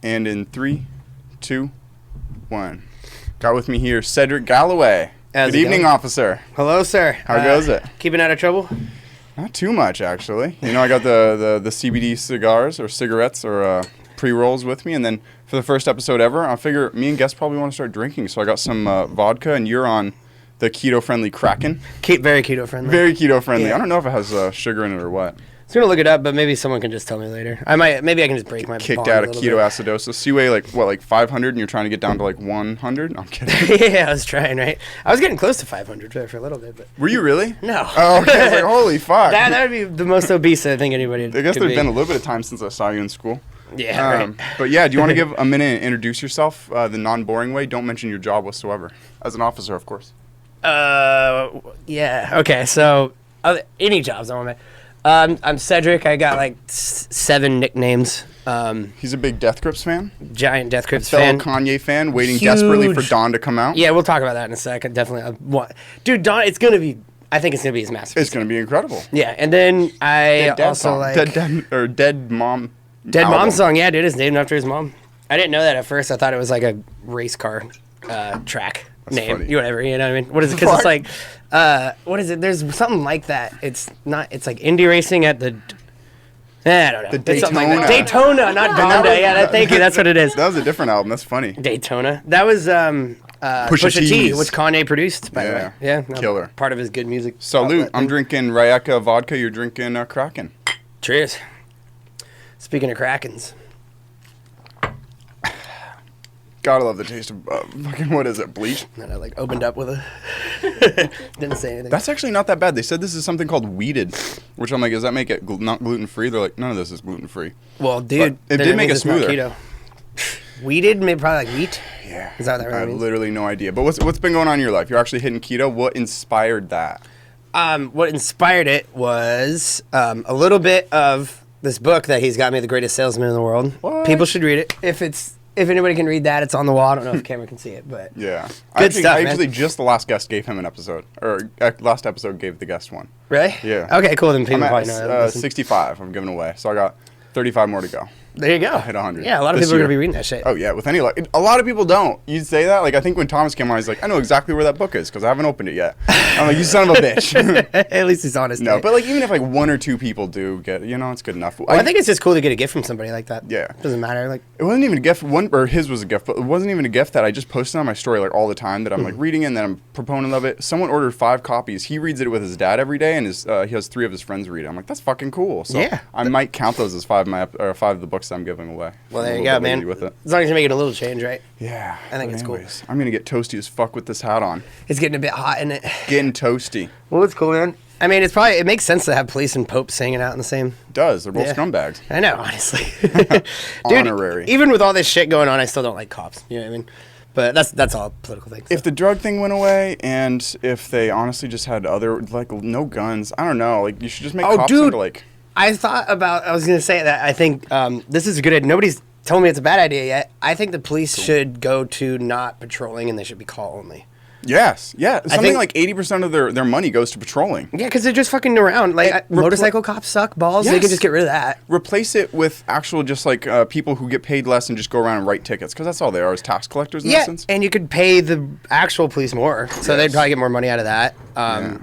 And in 3, 2, 1. Got with me here Cedric Galloway. Good evening, officer. Hello, sir. How goes it? Keeping out of trouble? Not too much, actually. You know, I got the CBD cigars or cigarettes or pre-rolls with me, and then for the first episode ever, I figure me and guests probably want to start drinking, so I got some vodka, and you're on the keto-friendly Kraken. Very keto-friendly. Very keto-friendly. Yeah. I don't know if it has sugar in it or what. I was going to look it up, but maybe someone can just tell me later. Maybe I can just break my Kicked out of ketoacidosis. So you weigh like 500 and you're trying to get down to like 100? No, I'm kidding. Yeah, I was trying, right? I was getting close to 500 for a little bit, but... Were you really? No. Oh, okay. I was like, holy fuck. That would be the most obese I think anybody I guess there's been a little bit of time since I saw you in school. Yeah, right. But yeah, do you want to give a minute and introduce yourself the non-boring way? Don't mention your job whatsoever. As an officer, of course. Yeah. Okay, so any jobs I want to make. I'm Cedric. I got like 7 nicknames. He's a big Death Grips fan. Giant Death Grips fellow fan. Kanye fan, waiting Huge. desperately for Dawn to come out. Yeah, we'll talk about that in a second. Definitely. Dude, Dawn, it's going to be... I think it's going to be his masterpiece. It's going to be incredible. Yeah, and then I Dead also song. like... Dead Mom Dead album. Mom song, yeah, dude, it's named after his mom. I didn't know that at first. I thought it was like a race car track name. funny. Whatever, you know what I mean? What is it? Because it's like... what is it? There's something like that. It's like indie racing at the... I don't know. The It's something Daytona. like that. Daytona, not Donda. Yeah, thank you. That's what it is. That was a different album. That's funny. Daytona. That was Pusha T, T's. which Kanye produced, by the way. Yeah. No, Killer. Part of his good music. Salute. outlet I'm thing. drinking Rayaka vodka. You're drinking Kraken. Cheers. Speaking of Krakens. Gotta love the taste of fucking, what is it, bleach? And I like opened up with a... Didn't say anything. That's actually not that bad. They said this is something called weeded, which I'm like, does that make it not gluten-free? They're like, none of this is gluten-free. Well, dude, But it then did make means it it's not smoother. Keto. Weeded, maybe probably like wheat. Yeah. Is that what that I really have means? literally no idea. But what's been going on in your life? You're actually hitting keto. What inspired that? What inspired it was a little bit of this book that he's got me, The Greatest Salesman in the World. What? People should read it. If anybody can read that, it's on the wall. I don't know if the camera can see it, but Yeah. Good stuff, I man. actually just the last guest gave him an episode. Or last episode gave the guest one. really? Yeah. Okay, cool. Then people I'm probably know at that. Listen. 65 I'm giving away. So I got 35 more to go. There you go. hit 100 Yeah, a lot of this people are year. going to be reading that shit. Oh, yeah, with any luck. A lot of people don't. You'd say that? Like, I think when Thomas came on, he's like, I know exactly where that book is because I haven't opened it yet. I'm like, you son of a bitch. At least he's honest. No, right? but like, even if like 1 or 2 people do get, it's good enough. Well, I think it's just cool to get a gift from somebody like that. Yeah. Doesn't matter. Like, It wasn't even a gift. Or his was a gift, but it wasn't even a gift that I just posted on my story like all the time that I'm like reading it and then I'm a proponent of it. Someone ordered 5 copies. He reads it with his dad every day and he has 3 of his friends read it. I'm like, that's fucking cool. So Yeah. I might count those as 5 of the books that I'm giving away. well, I'm there a you little go, bit lazy man. With it. As long as you're making a little change, right? Yeah. I think but it's cool. anyways, I'm going to get toasty as fuck with this hat on. It's getting a bit hot in it. Getting toasty. Well, it's cool, man. I mean, it makes sense to have police and popes hanging out in the same. Does. They're both Yeah. scumbags. I know, honestly. Dude, Honorary. even with all this shit going on, I still don't like cops. You know what I mean? But that's all political things. If the drug thing went away and if they honestly just had other, like, no guns, I don't know. Like, you should just make Oh, cops dude. into, like... I was going to say that I think this is a good idea. Nobody's told me it's a bad idea yet. I think the police should go to not patrolling and they should be call only. Yes, yeah. Something think- like 80% of their money goes to patrolling. Yeah, because they're just fucking around. Like, motorcycle cops suck balls. They Yes. can just get rid of that. Replace it with actual just like people who get paid less and just go around and write tickets because that's all they are is tax collectors in Yeah, essence. and you could pay the actual police more, so they'd probably get more money out of that.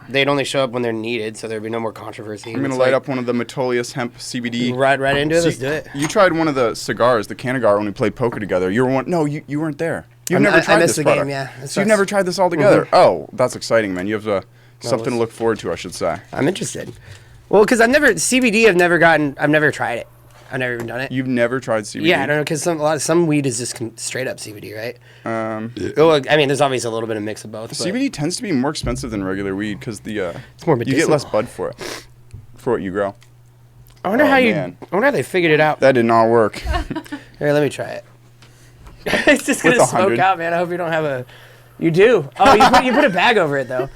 They'd only show up when they're needed, so there'd be no more controversy. I'm gonna light up one of the Metolius hemp CBD. right into it. See, Let's do it. You tried one of the cigars, the Canagar, when we played poker together. You were one. No, you weren't there. You've never tried I this missed the product. game. Yeah, So you've never tried this all together. Oh, that's exciting, man. You have something to let's- look forward to, I should say. I'm interested. Well, because I've never tried it. I've never even done it. You've never tried CBD? Yeah, I don't know, because some weed is just straight up CBD, right? Well, I mean, there's obviously a little bit of mix of both. But CBD tends to be more expensive than regular weed because it's more you get medicinal. less bud for it, for what you grow. I wonder man. I wonder how they figured it out. That did not work. Here, let me try it. It's just gonna With smoke 100. out, man. I hope you don't have a. You do. Oh, you put a bag over it though.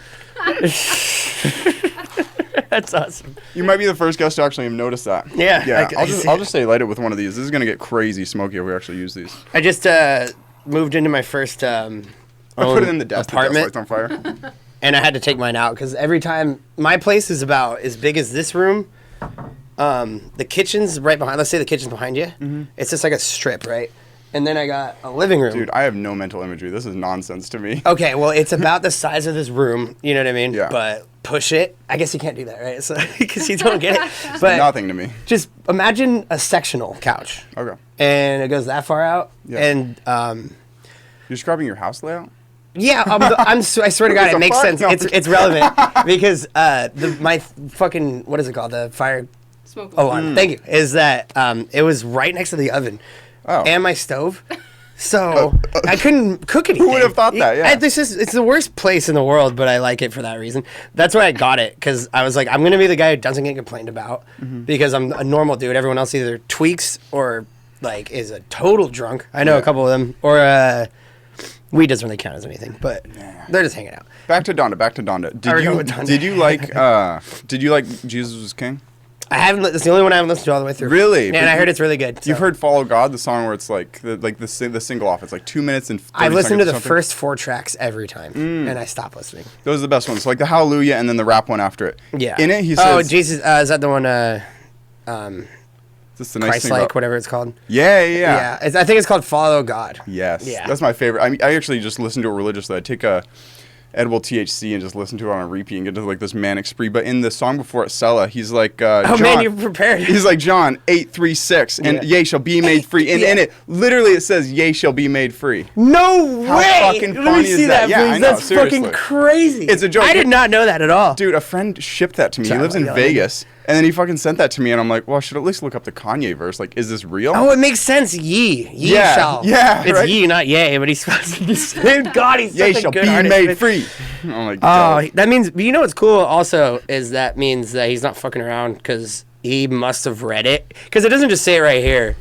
That's awesome. You might be the first guest to actually have noticed that. Yeah, Yeah. I I'll just say light it with one of these. This is gonna get crazy smoky if we actually use these. I just moved into my first I put it in the desk. apartment, The desk light's on fire. and I had to take mine out because every time my place is about as big as this room. The kitchen's right behind. Let's say the kitchen's behind you. Mm-hmm. It's just like a strip, right? and then I got a living room. Dude, I have no mental imagery. This is nonsense to me. Okay, well, it's about the size of this room. You know what I mean? Yeah. But push it. I guess you can't do that, right? So because you don't get it. But Nothing to me. just imagine a sectional couch. Okay. And it goes that far out. Yeah. And You're describing your house layout? yeah, I swear to God, What it the makes fuck? sense. No. It's relevant because my fucking, what is it called? The fire Smoke. alarm. Thank you. Is that it was right next to the oven Oh. and my stove. So I couldn't cook anything. Who would have thought that? Yeah. It's the worst place in the world, but I like it for that reason. That's why I got it, because I was like, I'm gonna be the guy who doesn't get complained about because I'm a normal dude. Everyone else either tweaks or like is a total drunk. I know a couple of them, or weed doesn't really count as anything, but they're just hanging out. Back to Donda. Already going with Donda. Did you like Jesus Was King? I haven't. It's the only one I haven't listened to all the way through. Really? Yeah, But and I heard it's really good. You've so. heard Follow God, the song where it's like the single off. It's like 2 minutes and 30 I've listened to seconds the or something. first 4 tracks every time, and I stop listening. Those are the best ones. So like the Hallelujah and then the rap one after it. Yeah. In it, he "Oh, says, Jesus," is that the one? "This is the nice thing Christ-like, about." whatever it's called. Yeah. Yeah, I think it's called "Follow God." Yes. Yeah. That's my favorite. I mean, I actually just listen to it religiously. I take a edible THC and just listen to it on a repeat and get to like this manic spree. But in the song before it, Sella, he's like, Oh John, man, you're prepared. He's like, John 8:36, and Yeah. yea shall be made free. And in it, literally, it says, yea shall be made free. No How way! fucking Let funny me is see that? that, Yeah, please. I know, That's seriously. fucking crazy. It's a joke. I did not know that at all. Dude, a friend shipped that to me. Sorry, He lives in yeah. Vegas. And then he fucking sent that to me, and I'm like, well, I should at least look up the Kanye verse. Like, is this real? Oh, it makes sense. Ye Yeah, shall. yeah, It's right? ye, not yay. But he's God. He's Yea such a shall good be artist, made man. free. I'm like, Oh, dope. that means. You know what's cool? Also, is that means that he's not fucking around because he must have read it. Because it doesn't just say it right here.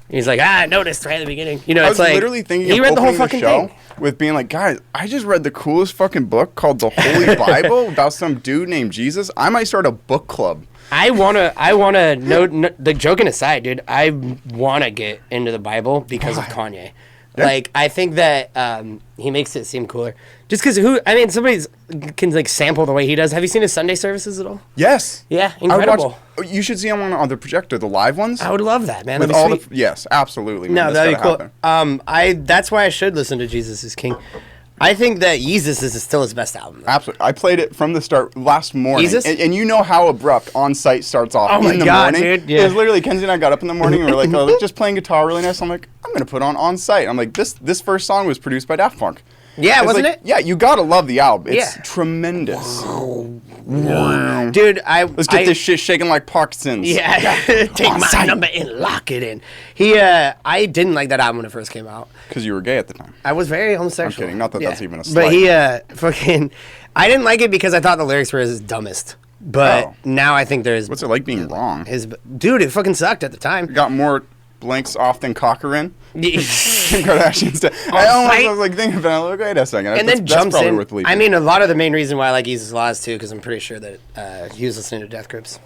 He's like, I noticed right at the beginning. You know, I it's was like literally thinking he of read the whole opening fucking show thing. with being like, guys, I just read the coolest fucking book called The Holy Bible about some dude named Jesus. I might start a book club. I wanna know. The joking aside, dude, I wanna get into the Bible because of Kanye. Yeah. Like, I think that he makes it seem cooler. Just because somebody can like sample the way he does. Have you seen his Sunday services at all? Yes. Yeah, I would incredible. watch, you should see him on the projector, the live ones. I would love that, man. with That'd all be sweet. yes, absolutely. Man. No, That's that'd be gotta cool. happen. That's why I should listen to Jesus is King. I think that Yeezus is still his best album. Though. Absolutely. I played it from the start last morning. Jesus? And you know how abrupt On Site starts off Oh my in the God, morning. dude, yeah. It was literally Kenzie and I got up in the morning and we were like, oh, just playing guitar really nice. I'm like, I'm going to put on Site. I'm like, this first song was produced by Daft Punk. Yeah, It's wasn't like, it? Yeah, you got to love the album. It's Yeah. tremendous. Dude, Let's get this shit shaking like Parkinson's. Yeah, take my Site. number and lock it in. I didn't like that album when it first came out. Because you were gay at the time. I was very I'm homosexual. kidding. Not that that's even a But slight. he I didn't like it because I thought the lyrics were his dumbest. But Oh. now I think there's What's it like being wrong? dude, it fucking sucked at the time. Got more blanks off than Cochran. Kim and Kardashian's dead. I was like thinking about it. Like, wait a second. then that's jumps probably in. worth believing. I mean, a lot of the main reason why I like Jesus Laws too, because I'm pretty sure that he was listening to Death Grips.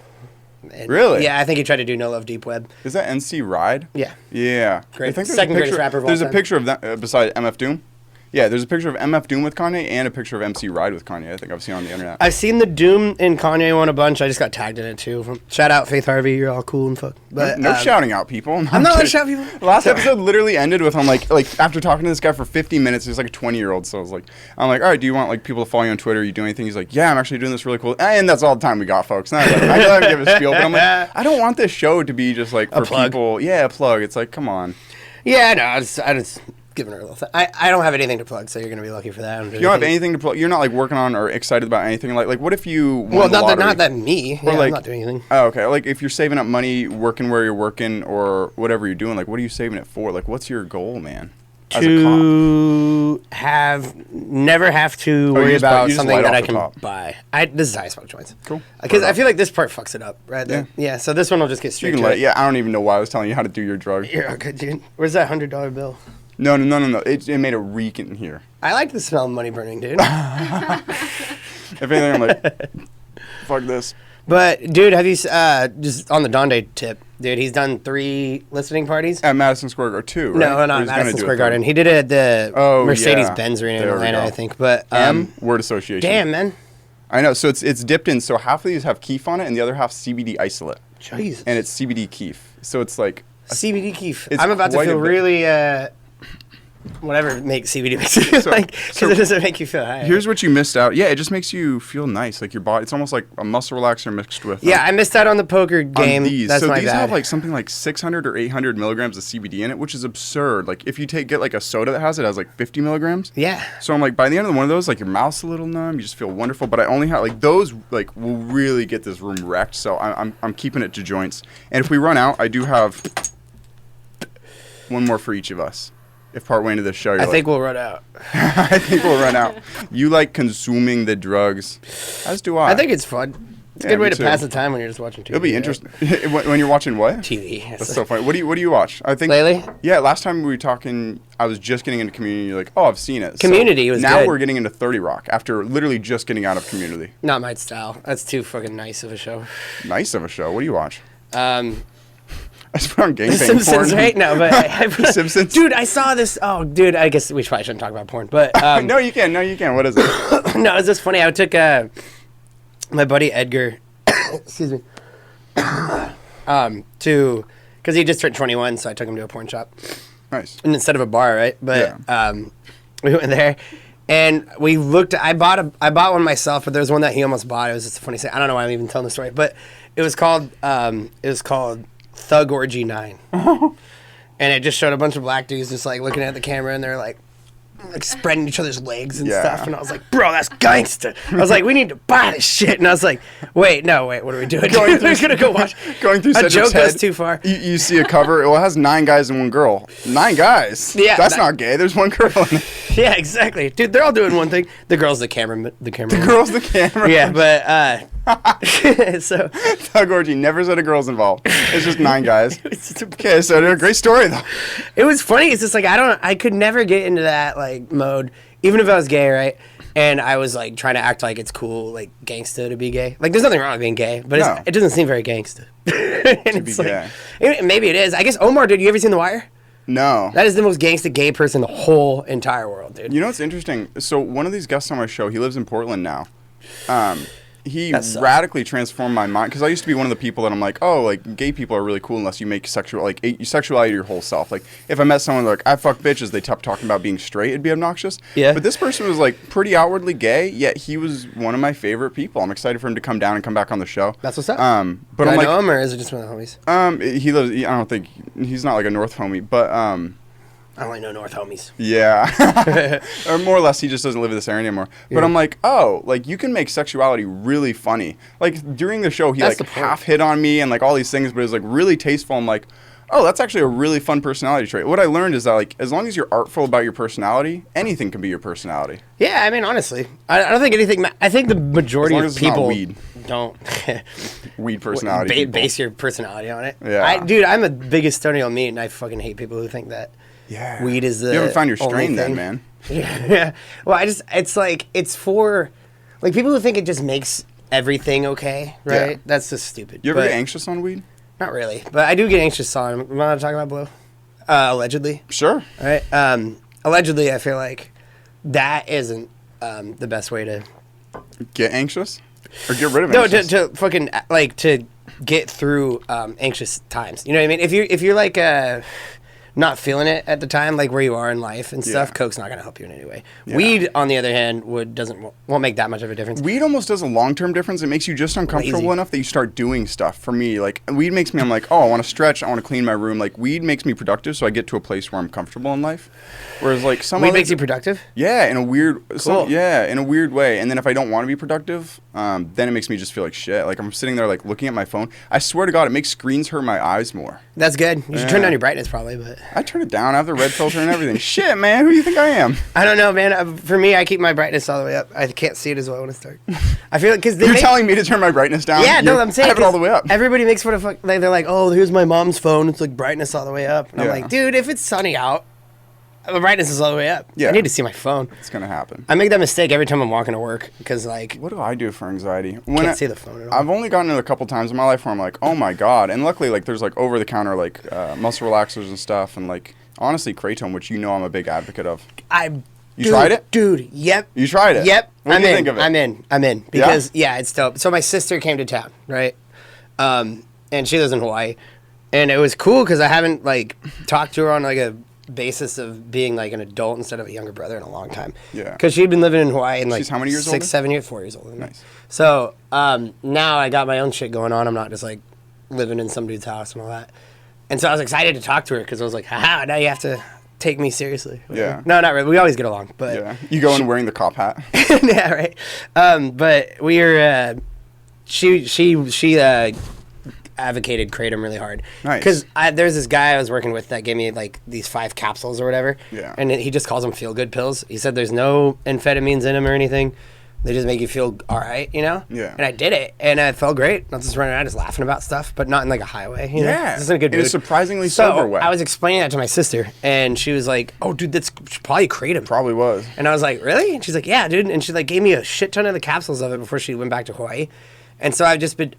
And Really? Yeah, I think he tried to do No Love Deep Web. Is that NC Ride? Yeah. Yeah. Great. I think there's Second a greatest picture, rapper of all There's a time. picture of that beside MF Doom. Yeah, there's a picture of MF Doom with Kanye and a picture of MC Ride with Kanye. I think I've seen on the internet. I've seen the Doom and Kanye one a bunch. I just got tagged in it too. Shout out Faith Harvey, you're all cool and fuck. But no shouting out people. I'm not allowed to kidding. shout people. Last episode literally ended with I'm like after talking to this guy for 50 minutes, he's like a 20-year-old. So I was like, I'm like, all right, do you want like people to follow you on Twitter? You do anything? He's like, yeah, I'm actually doing this really cool. And that's all the time we got, folks. And I was like, I gotta give a spiel, but I'm like, I don't want this show to be just like for plug. people. Yeah, a plug. It's like, come on. Yeah, no, I just giving her a little thing. I don't have anything to plug, so you're gonna be lucky for that. You don't have anything to plug. You're not like working on or excited about anything. Like what if you won Well, the lottery? not that me. Yeah, like- I'm not doing anything. Oh, okay. Like if you're saving up money, working where you're working, or whatever you're doing, like what are you saving it for? Like what's your goal, man? As a cop. Never have to worry just buy- about you just something light that off I the can top. buy. This is how I smoke joints. Cool. Because I feel like this part fucks it up, right? Yeah. So this one will just get You straight can to let. it. Yeah, I don't even know why I was telling you how to do your drug. You're all good, dude. Where's that $100 bill? No. It made a reek in here. I like the smell of money burning, dude. If anything, I'm like, fuck this. But, dude, have you, just on the DONDA tip, dude, he's done 3 listening parties. At Madison Square Garden 2, right? No, Or not he's gonna Madison do Square a Garden. third? He did it at the Oh, Mercedes-Benz yeah. Arena in There we Atlanta, go. I think. But, Word association. damn, man. I know. So it's dipped in. So half of these have keef on it, and the other half CBD isolate, Jesus. and it's CBD keef. So it's like CBD keef. It's I'm about to quite a feel bit. really whatever makes CBD makes you feel like, because it doesn't make you feel high. Here's what you missed out. Yeah, it just makes you feel nice, like your body. It's almost like a muscle relaxer mixed with. Yeah, I missed out on the poker game. These. That's so my these bad. have like something like 600 or 800 milligrams of CBD in it, which is absurd. Like if you get like a soda that has like 50 milligrams. Yeah. So I'm like, by the end of one of those, like your mouth's a little numb, you just feel wonderful. But I only have like those like will really get this room wrecked. So I'm keeping it to joints. And if we run out, I do have one more for each of us. If partway into the show, I think we'll run out. I think we'll run out. You like consuming the drugs, as do I. I think it's fun. It's a good way to pass the time when you're just watching TV. It'll be interesting. When you're watching what? TV. That's so funny. What do you watch? I think lately. Yeah, last time we were talking, I was just getting into Community. You're like, oh, I've seen it. Community was now good. We're getting into 30 Rock after literally just getting out of Community. Not my style. That's too fucking nice of a show. Nice of a show. What do you watch? I just put on gangbang The Simpsons, porn. right? No, but The Simpsons. Dude, I saw this. Oh, dude, I guess we probably shouldn't talk about porn, but No, you can. What is it? no, it's just funny. I took my buddy Edgar, excuse me, to because he just turned 21, so I took him to a porn shop. Nice. And instead of a bar, right? But Yeah. we went there, and we looked. I bought one myself, but there was one that he almost bought. It was just a funny thing. I don't know why I'm even telling the story, but it was called Thug Orgy 9. And it just showed a bunch of black dudes just like looking at the camera, and they're like spreading each other's legs and stuff. And I was like, bro, that's gangsta. I was like, we need to buy this shit. And I was like, wait, what are we doing? We're gonna go watch. Going through a Cedric's joke head, goes too far. You see a cover. Well, it has 9 guys and 1 girl. 9 guys. Yeah, That's not gay. There's 1 girl in it. Yeah, exactly, dude. They're all doing one thing. The girl's the camera. The Girl's the camera. Yeah, but so Thug orgy. Never said a girl's involved. It's just 9 guys. it's Okay, so they're a great story though. It was funny. It's just like I could never get into that like mode, even if I was gay, right? And I was like trying to act like it's cool, like gangsta to be gay. Like there's nothing wrong with being gay, but No. it doesn't seem very gangsta. And be it's like, gay. maybe it is. I guess Omar, dude. You ever seen The Wire? No. That is the most gangsta gay person in the whole entire world, dude. You know what's interesting? So one of these guests on my show, he lives in Portland now. He That sucks. radically transformed my mind because I used to be one of the people that I'm like, oh, like gay people are really cool unless you make sexuality your whole self. Like if I met someone like I fuck bitches, they kept talking about being straight, it'd be obnoxious. Yeah. But this person was like pretty outwardly gay, yet he was one of my favorite people. I'm excited for him to come down and come back on the show. That's what's up. But Do I'm I like, know him, or is it just one of the homies? he lives. I don't think he's not like a North homie, but I only know North homies. yeah. Or more or less, he just doesn't live in this area anymore. But Yeah. I'm like, oh, like you can make sexuality really funny. Like during the show, he That's like the point. half hit on me and like all these things, but it was like really tasteful. I'm like, oh, that's actually a really fun personality trait. What I learned is that like as long as you're artful about your personality, anything can be your personality. Yeah, I mean, honestly, I don't think anything. I think the majority As long of as it's not people weed. don't Weed personality. people. base your personality on it. Yeah. Dude, I'm the biggest stoner on meat, and I fucking hate people who think that Yeah. weed is the. You haven't found your only strain then, thing. man. Yeah. Well, it's like it's for, like people who think it just makes everything okay, right? Yeah. That's just stupid. You ever But- get anxious on weed? Not really, but I do get anxious on. Am I allowed to talk about blow? Allegedly. Sure. All right. Allegedly, I feel like that isn't the best way to. Get anxious? Or get rid of No, anxious? to fucking like to get through anxious times. You know what I mean? If you're like not feeling it at the time, like where you are in life and stuff, Yeah. Coke's not gonna help you in any way. Yeah. Weed, on the other hand, won't make that much of a difference. Weed almost does a long-term difference. It makes you just uncomfortable Lazy. enough that you start doing stuff. For me, like weed makes me, I'm like, oh, I want to stretch. I want to clean my room. Like weed makes me productive, so I get to a place where I'm comfortable in life. Whereas like some Weed other- makes you productive. yeah, in a weird, Cool. in a weird way. And then if I don't want to be productive, then it makes me just feel like shit. Like I'm sitting there like looking at my phone. I swear to God, it makes screens hurt my eyes more. That's good. You should turn Yeah. down your brightness, probably, but I turn it down. I have the red filter and everything. Shit, man, who do you think I am? I don't know, man. For me, I keep my brightness all the way up. I can't see it as well when it starts. I feel like because You're telling me to turn my brightness down? Yeah, no, I'm saying I have it all the 'cause way up. Everybody makes fun of like they're like, oh, here's my mom's phone. It's like brightness all the way up. And I'm Yeah. like, dude, if it's sunny out, the brightness is all the way up. Yeah. I need to see my phone. It's gonna happen. I make that mistake every time I'm walking to work because like What do I do for anxiety? can't see the phone at all. I've only gotten it a couple times in my life where I'm like, oh my God. And luckily, like, there's like over the counter, like, muscle relaxers and stuff. And like, honestly, Kratom, which you know I'm a big advocate of. You tried it? Dude, yep. You tried it? Yep. What I'm do you in. think of it? I'm in. Because, yeah, it's dope. So my sister came to town, right? And she lives in Hawaii. And it was cool because I haven't like talked to her on like a basis of being like an adult instead of a younger brother in a long time. Yeah. Because she'd been living in Hawaii and like She's how many years 6, older? 7 years, 4 years older than me. Nice. So now I got my own shit going on. I'm not just like living in some dude's house and all that. And so I was excited to talk to her because I was like, haha, now you have to take me seriously. Yeah. No, not really. We always get along. But Yeah. You go in wearing the cop hat. yeah, right. But we were, she advocated kratom really hard. Nice. Because there's this guy I was working with that gave me like these 5 capsules or whatever. Yeah. And he just calls them feel good pills. He said there's no amphetamines in them or anything. They just make you feel all right, you know? Yeah. And I did it, and I felt great. I was just running around just laughing about stuff, but not in like a highway, you know? Yeah. Just in a good In mood. a surprisingly sober way. I was explaining that to my sister, and she was like, oh, dude, that's probably kratom. Probably was. And I was like, really? And she's like, yeah, dude. And she like gave me a shit ton of the capsules of it before she went back to Hawaii. And so I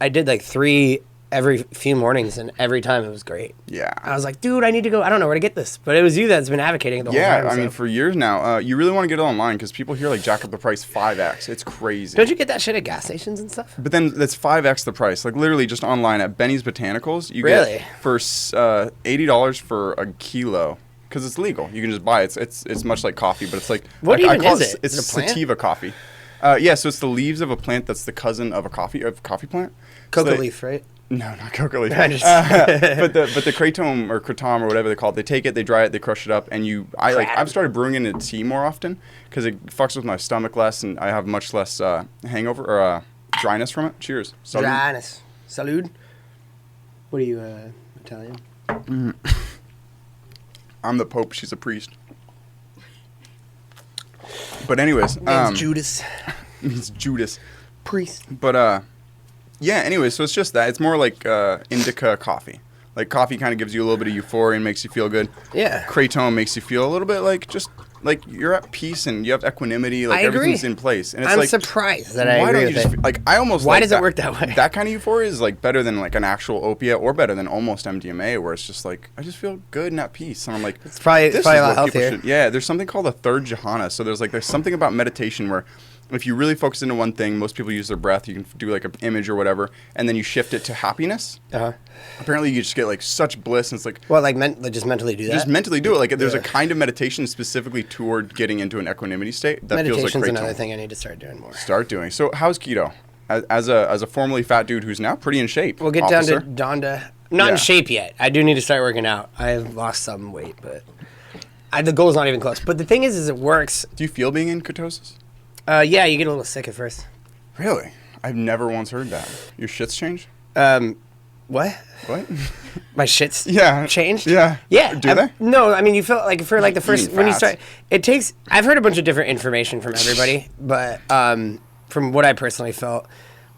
did like 3 every few mornings, and every time it was great. Yeah. I was like, dude, I need to go. I don't know where to get this. But it was you that's been advocating it the whole time. Yeah, I so. mean, for years now, you really want to get it online because people here like jack up the price 5x. It's crazy. Don't you get that shit at gas stations and stuff? But then that's 5x the price. Like literally just online at Benny's Botanicals, you Really? get for $80 for a kilo because it's legal. You can just buy it. It's much like coffee, but it's like What I even call is it? It's Is it a plant? sativa coffee. Yeah, so it's the leaves of a plant that's the cousin of a coffee plant. Coca So they- leaf, right? No, not coca leaf. I just- but the kratom or kratom or whatever they call it, they take it, they dry it, they crush it up, and I've started brewing it in tea more often because it fucks with my stomach less, and I have much less hangover or dryness from it. Cheers. Salud. Dryness. Salud. What are you, Italian? I'm the Pope. She's a priest. But anyways, Name's Judas. he's Judas. Priest. But yeah. Anyways, so it's just that. It's more like indica coffee. Like coffee kind of gives you a little bit of euphoria and makes you feel good. Yeah. Kratom makes you feel a little bit like just like you're at peace and you have equanimity. Like I agree. everything's in place. And it's I'm like surprised that I why agree don't you with just it. like I almost Why like does it work that way? That kind of euphoria is like better than like an actual opiate or better than almost MDMA where it's just like I just feel good and at peace. And I'm like It's probably this a is lot what people healthier. should- yeah, there's something called a third jhana. So there's something about meditation where if you really focus into one thing, most people use their breath. You can do like an image or whatever, and then you shift it to happiness. Uh-huh. Apparently, you just get like such bliss, and it's like Well, like just mentally do that? just mentally do it. Like there's a Yeah. kind of meditation specifically toward getting into an equanimity state that feels Meditation's like great. another thing I need to start doing more. Start doing. So how's keto? As a formerly fat dude who's now pretty in shape. We'll get officer. down to DONDA. Not Yeah. in shape yet. I do need to start working out. I've lost some weight, but the goal's not even close. But the thing is it works. Do you feel being in ketosis? Yeah, you get a little sick at first. Really? I've never once heard that. Your shit's changed? What? What? My shit's Yeah. changed? Yeah. Yeah. Do they? No, I mean, you feel like for like the first, Eating when you fats. start, it takes, I've heard a bunch of different information from everybody, but from what I personally felt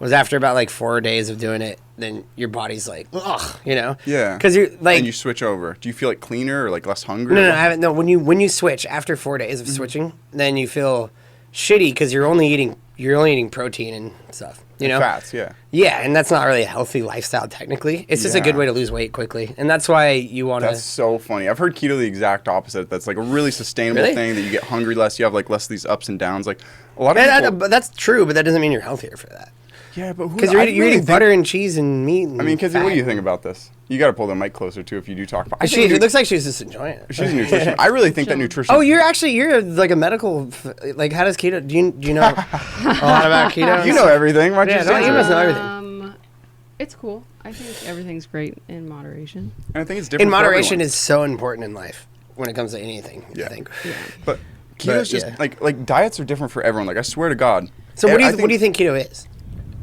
was after about like 4 days of doing it, then your body's like, ugh, you know? Yeah. Because you're like, And you switch over. Do you feel like cleaner or like less hungry? no, I haven't. No, when you switch after 4 days Mm-hmm. of switching, then you feel shitty because you're only eating protein and stuff. You know, Fats, yeah. Yeah, and that's not really a healthy lifestyle technically. It's just a good Yeah. way to lose weight quickly, and that's why you want That's to. so funny. I've heard keto the exact opposite. That's like a really sustainable Really? thing that you get hungry less. You have like less of these ups and downs. Like a lot of people. But that's true, but that doesn't mean you're healthier for that. Yeah, but Because you're eating butter and cheese and meat. And I mean, Kizzy, what do fat. you think about this? You got to pull the mic closer too if you do talk about. It looks like she's just enjoying it. She's a nutrition. I really think that nutrition. Oh, you're like a medical. Like, how does keto? Do you know a lot about keto? You know everything. Why don't Yeah, you no, say you so? must know everything. It's cool. I think everything's great in moderation. And I think it's different. In for moderation everyone. is so important in life when it comes to anything. Yeah. I think. But keto's just yeah. like diets are different for everyone. Like I swear to God. So what do I you think keto is?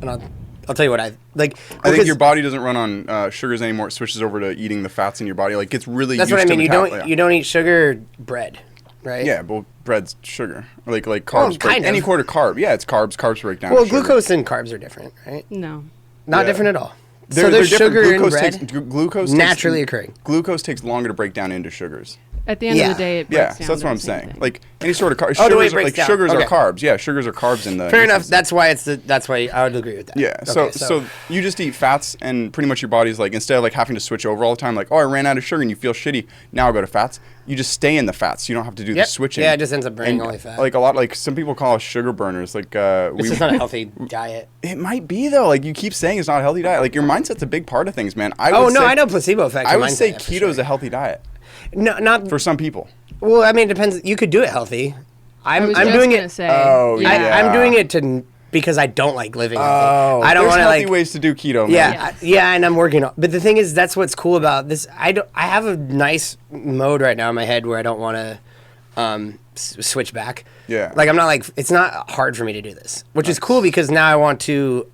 And I'll tell you what I like. I think because your body doesn't run on sugars anymore. It switches over to eating the fats in your body. Like it's really. That's used what I to mean. You don't eat sugar, bread, right? Yeah, well, bread's sugar. Like carbs. kind of. Any quarter carb. Yeah, it's carbs. Carbs break down. Well, to sugar. glucose and carbs are different, right? No. Not Yeah. different at all. They're So there's different. sugar in Glucose bread. Takes, glucose naturally takes, occurring. Glucose takes longer to break down into sugars. At the end of the day, it breaks Yeah, down so that's to what the I'm same saying. thing. Like any sort of carbs, Oh, the way it sugars, breaks like down. sugars Okay. are carbs. Yeah, sugars are carbs in the. Fair enough. instance. That's why that's why I would agree with that. Yeah. So, Okay, so you just eat fats, and pretty much your body's like, instead of like having to switch over all the time, like, oh, I ran out of sugar, and you feel shitty. Now I go to fats. You just stay in the fats. You don't have to do the switching. Yeah, it just ends up burning And, only fat. Like a lot, like some people call us sugar burners. Like It's just not a healthy diet. It might be though. Like you keep saying it's not a healthy diet. Like your mindset's a big part of things, man. I know placebo effect. I would say keto's a healthy diet No, not for some people. Well, I mean, it depends. You could do it healthy. I'm was just doing gonna it. Say, Oh, yeah. I'm doing it because I don't like living healthy. I don't There's want to healthy like. ways to do keto, man. Yeah, yeah, and I'm working on. But the thing is, that's what's cool about this. I have a nice mode right now in my head where I don't want to switch back. Yeah. Like I'm not like it's not hard for me to do this, which is cool because now I want to.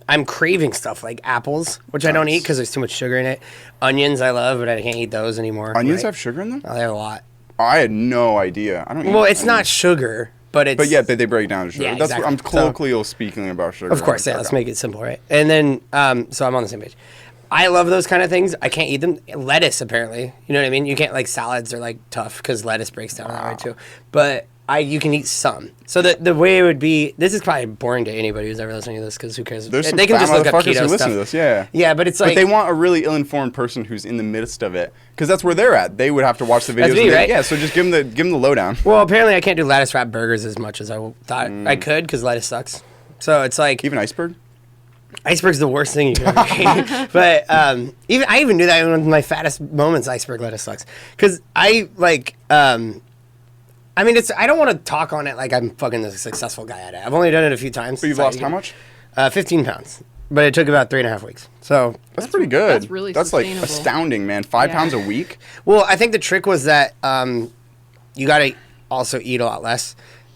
I'm craving stuff like apples, which I don't eat because there's too much sugar in it. Onions I love, but I can't eat those anymore. Onions right? have sugar in them? Oh, they have a lot. Oh, I had no idea. I don't. Well, eat it's not onions. sugar, but it's. But yeah, they break down to sugar. Yeah, That's exactly. what I'm So- colloquially speaking about sugar. Of course, yeah. Let's make it simple, right? And then, so I'm on the same page. I love those kind of things. I can't eat them. Lettuce, apparently. You know what I mean? You can't like salads are like tough because lettuce breaks down that way too. But you can eat some. So the way it would be, this is probably boring to anybody who's ever listening to this because who cares? There's some They can fat just look up motherfuckers keto who listen stuff. to this, yeah. Yeah, but it's like But they want a really ill-informed person who's in the midst of it, because that's where they're at. They would have to watch the videos. That's me, and they- right? Yeah, so just give them the lowdown. Well, apparently I can't do lettuce wrap burgers as much as I thought I could because lettuce sucks. So it's like Even iceberg. iceberg's the worst thing you can ever eat. But I even do that in my fattest moments. Iceberg lettuce sucks because I like. I mean, I don't want to talk on it like I'm fucking a successful guy at it. I've only done it a few times. But you've So lost you how can- much? 15 pounds. But it took about 3.5 weeks. So, That's pretty good. that's really That's like sustainable. astounding, man. 5 Yeah. pounds a week. well, I think the trick was that you got to also eat a lot less.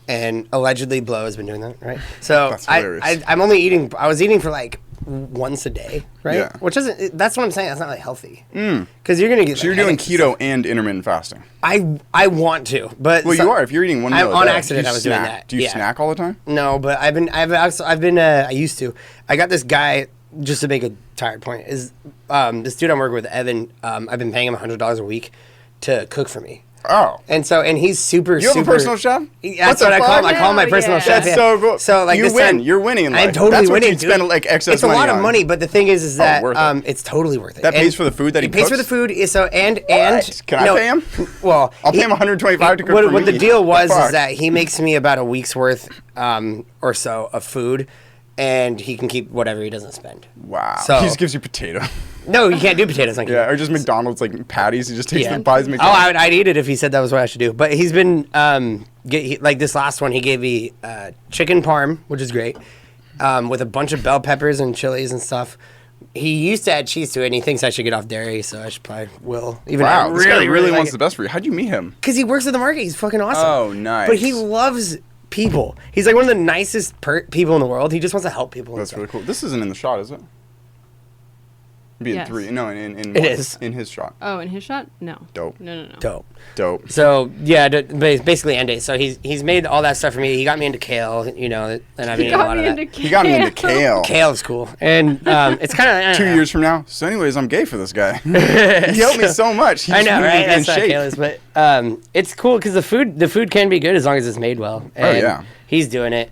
And allegedly, Blow has been doing that, right? So That's hilarious. I'm only eating. I was eating for like once a day, right? Yeah. Which isn't. That's what I'm saying. That's not like healthy. Because you're gonna get. So you're doing keto and intermittent fasting. I want to, but Well, you are. If you're eating one meal a on day, accident, do you I was doing snack? that. Do you Yeah. snack all the time? No, but I used to. I got this guy, just to make a tired point, is this dude I'm working with, Evan. I've been paying him $100 a week to cook for me. Oh. And he's super, You have super. a personal chef? That's What what the I call him. fuck? I call him my Hell personal yeah. chef. That's yeah. so cool. So like you this win. time- You're winning in life. I'm totally That's what winning, you'd dude. spend like excess It's a money lot of on. money, but the thing is that worth it. it's totally worth it. That And pays for the food that he pays for the cooks? food. So and What? Can I pay him? Well, I'll pay him $125 to cook for what me. the deal was Fuck. is that he makes me about a week's worth or so of food, and he can keep whatever he doesn't spend. Wow. So- He just gives you potato. No, you can't do potatoes on keto. Yeah, or just McDonald's like patties. He just takes Yeah. them, buys Oh, McDonald's. I'd eat it if he said that was what I should do. But he's been like this last one. He gave me chicken parm, which is great, with a bunch of bell peppers and chilies and stuff. He used to add cheese to it, and he thinks I should get off dairy, so I should probably will. Even Wow, though this guy really like wants the best for you. How'd you meet him? because he works at the market. He's fucking awesome. Oh, nice. But he loves people. He's like one of the nicest people in the world. He just wants to help people. and That's stuff. really cool. This isn't in the shot, is it? Being Yes. 3. No, in It what? is. In his shot. Oh, in his shot? No. Dope. No. Dope. Dope. So yeah, basically end it. So he's made all that stuff for me. He got me into kale, and I've been eating a lot of that. He got me into kale. Kale is cool, and it's kind of 2 years from now. So, anyways, I'm gay for this guy. He helped me so much. He I just know, needed to right? get in That's what shape. kale is, but it's cool because the food can be good as long as it's made well. And yeah. he's doing it,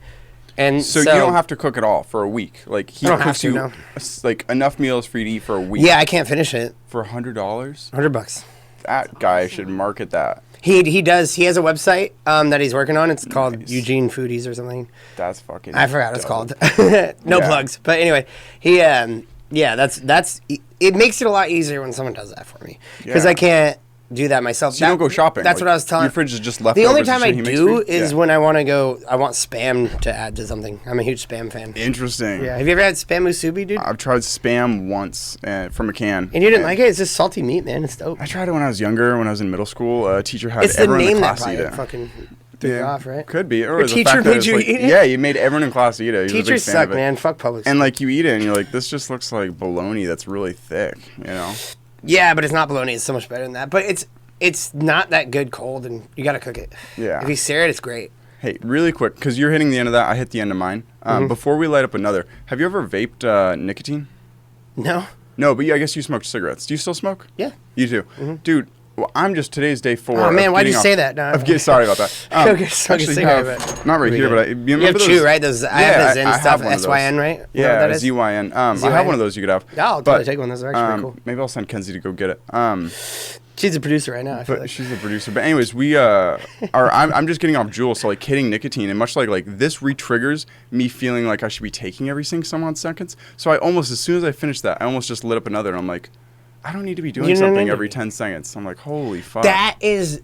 and So you don't have to cook it all for a week. Like he I don't have cooks to, you no. like enough meals for you to eat for a week. Yeah, I can't finish it. For $100. $100. That guy should market that. He does. He has a website that he's working on. It's called Eugene Foodies or something. That's fucking. I forgot what it's dope. called. No Yeah. plugs. But anyway, he that's it makes it a lot easier when someone does that for me because Yeah. I can't do that myself. So you don't go shopping. That's like, what I was telling. Your fridge is just left. The only time I do is when I want to go. I want spam to add to something. I'm a huge spam fan. Interesting. Yeah. Have you ever had spam musubi, dude? I've tried spam once from a can. And you didn't like it? It's just salty meat, man. It's dope. I tried it when I was younger. When I was in middle school, a teacher had It's the everyone in name the that class eat probably it. fucking threw you off, right? Could be. Or Your the teacher fact that made it's you like, eat it? Yeah, you made everyone in class eat it. He was a big Teachers fan suck, of it. man. Fuck public And school. like you eat it, and you're like, this just looks like bologna that's really thick. You know. Yeah, but it's not bologna. It's so much better than that. But it's not that good cold, and you got to cook it. Yeah. If you sear it, it's great. Hey, really quick, because you're hitting the end of that, I hit the end of mine. Before we light up another, have you ever vaped nicotine? No? No, but I guess you smoked cigarettes. Do you still smoke? Yeah. You do? Dude, well, today's day 4. Oh man, why'd you getting say that? No. Sorry about that. Okay, Actually, not right here, but you have remember Chew, those? right? Those I have those I Zen stuff, have one of those. SYN, right? You know what Yeah, that is? ZYN. I have one of those you could have. Yeah, I'll totally take one. Those are actually pretty cool. Maybe I'll send Kenzie to go get it. She's a producer right now. I feel But like. she's a producer. But anyways, I'm just getting off Juul, so like hitting nicotine, and much like this re-triggers me feeling like I should be taking every some odd seconds. So I almost, as soon as I finished that, I almost just lit up another, and I'm like, I don't need to be doing something every 10 seconds. I'm like, holy fuck. That is,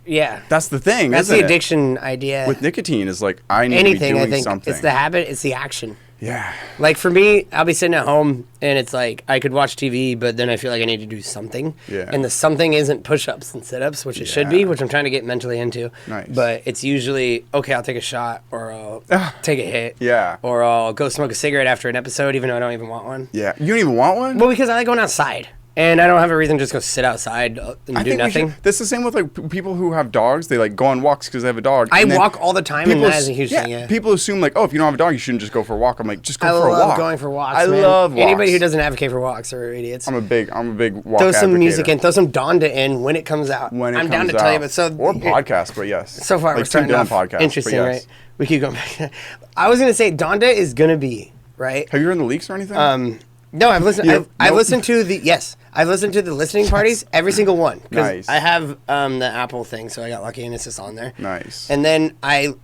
yeah. That's the thing. That's isn't the it? addiction idea. With nicotine is like I need Anything, to be I doing think something. it's the habit. It's the action. Yeah. Like for me, I'll be sitting at home and it's like I could watch TV, but then I feel like I need to do something. Yeah. And the something isn't push-ups and sit-ups, which it should be, which I'm trying to get mentally into. Nice. But it's usually, okay, I'll take a shot or I'll take a hit. Yeah. Or I'll go smoke a cigarette after an episode, even though I don't even want one. Yeah. You don't even want one? Well, because I like going outside. And I don't have a reason to just go sit outside and do nothing. That's the same with like people who have dogs. They like go on walks because they have a dog. I walk all the time, and that is a huge thing. Yeah. People assume like, oh, if you don't have a dog, you shouldn't just go for a walk. I'm like, just go for a walk. I love going for walks. I man. love walks. Anybody who doesn't advocate for walks are idiots. I'm a big walk. Throw some music advocator. in, throw some Donda in when it comes out. I'm down to tell you, but or podcast, but yes. So far, like we're starting off podcast. interesting, but yes. right? We keep going back. I was gonna say Donda is gonna be right. Have you heard the leaks or anything? No, I've listened. Nope. I've listened to the I've listened to the listening parties, every single one. 'Cause Nice. I have the Apple thing, so I got lucky and it's just on there. Nice. And then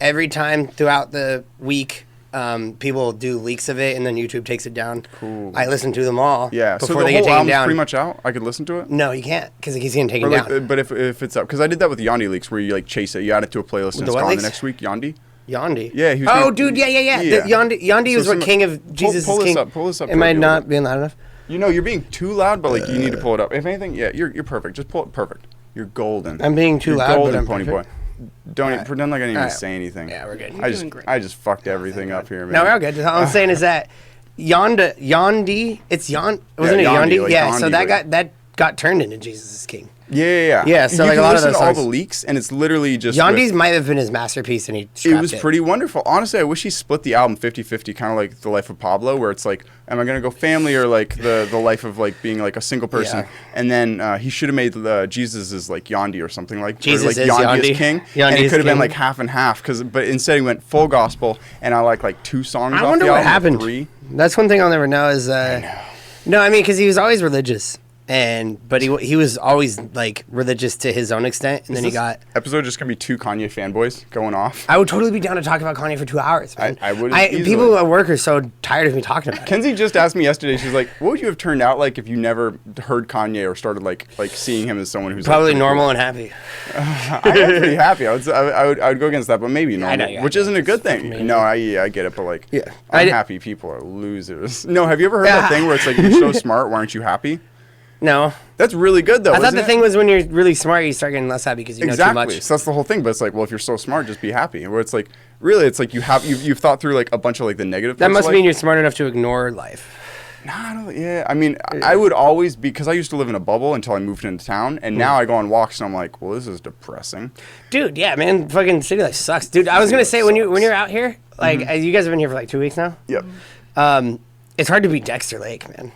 every time throughout the week, people do leaks of it, and then YouTube takes it down. Cool. I listen to them all. Yeah. Before So the they get whole taken album's down. pretty much out. I could listen to it. No, you can't because he's getting taken Or like, down. but if it's up, because I did that with Yandi leaks, where you like chase it, you add it to a playlist, and the it's what gone leaks? the next week. Yandi. Yandi. Yeah, he was Oh, gonna- dude, yeah. Yeah. Yandi was So what king of Jesus pull is this king. up, pull this up Am for I you. not being loud enough? You know, you're being too loud, but like you need to pull it up. If anything, yeah, you're perfect. Just pull it perfect. You're golden. I'm being too You're loud, golden, but I'm pony perfect. boy. Don't even pretend like I didn't even Alright. say anything. Yeah, we're good. You're doing great. I just fucked everything up here, man. No, we're all good. All I'm saying is that Yandi, it's Wasn't it Yandi, Yandi? like Yeah, so Yandi, that got turned into Jesus is King. Yeah. Yeah, so you like can a lot of listen those to all songs- the leaks, and it's literally just Yandi's might have been his masterpiece, and he it scrapped was pretty wonderful. Honestly, I wish he split the album 50-50, kind of like The Life of Pablo, where it's like, am I going to go family or like the life of like being like a single person? Yeah. And then he should have made Jesus is like Yandi or something like Jesus or, like is Yandi Yandi. is King. Yandi and it is could have been King. like half and half, but instead he went full gospel, and I like 2 songs I off wonder the what album. happened. 3. That's one thing I'll never know is no, I mean because he was always religious, but he was always like religious to his own extent, and then he got. Episode just gonna be 2 Kanye fanboys going off. I would totally be down to talk about Kanye for 2 hours. Man. I would People easily. at work are so tired of me talking about it. Kenzie just asked me yesterday. She's like, "What would you have turned out like if you never heard Kanye or started like seeing him as someone who's Probably like, normal and happy. I am pretty happy. I would go against that, but maybe I normal, know, yeah. which isn't a good thing. Fucking No, I get it, but like, Yeah. unhappy people are losers. No, have you ever heard that thing where it's like you're so smart, why aren't you happy? No. That's really good though. I thought isn't the it? thing was when you're really smart, you start getting less happy because you know too Exactly. much. So that's the whole thing. But it's like, well, if you're so smart, just be happy. Where it's like, really, it's like you've thought through like a bunch of like the negative. That parts must of mean life. you're smart enough to ignore life. Nah, I don't. Yeah, I mean, I would always because I used to live in a bubble until I moved into town, and now I go on walks and I'm like, well, this is depressing. Dude, yeah, man, fucking city life sucks. Dude, I was gonna say when you're out here, like you guys have been here for like 2 weeks now. Yep. It's hard to beat Dexter Lake, man.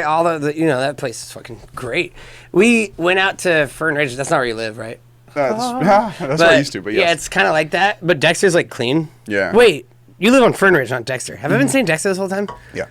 All the that place is fucking great. We went out to Fern Ridge. That's not where you live, right? That's what I used to. But yes. yeah, it's kind of like that. But Dexter's like clean. Yeah. Wait, you live on Fern Ridge, not Dexter. Have I been saying Dexter this whole time? Yeah.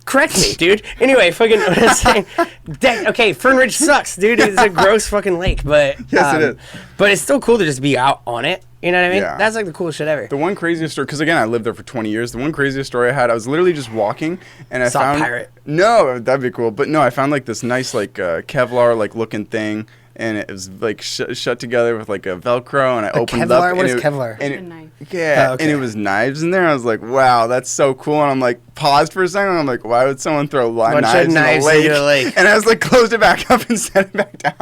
Correct me, dude. Anyway, fucking what I'm saying. Okay, Fern Ridge sucks, dude. It's a gross fucking lake, but Yes, it is. But it's still cool to just be out on it. You know what I mean? Yeah. That's like the coolest shit ever. The one craziest story, because again, I lived there for 20 years. The one craziest story I had, I was literally just walking, and I Saw a found pirate. No, that'd be cool. But no, I found like this nice like Kevlar like looking thing, and it was like shut together with like a Velcro, and I opened it up. Kevlar? What and is Kevlar? And A knife. Yeah, Oh, okay. and it was knives in there. I was like, wow, that's so cool. And I'm like, paused for a second. And I'm like, why would someone throw Bunch of knives in knives a lake? into a lake. And I was like, closed it back up and set it back down.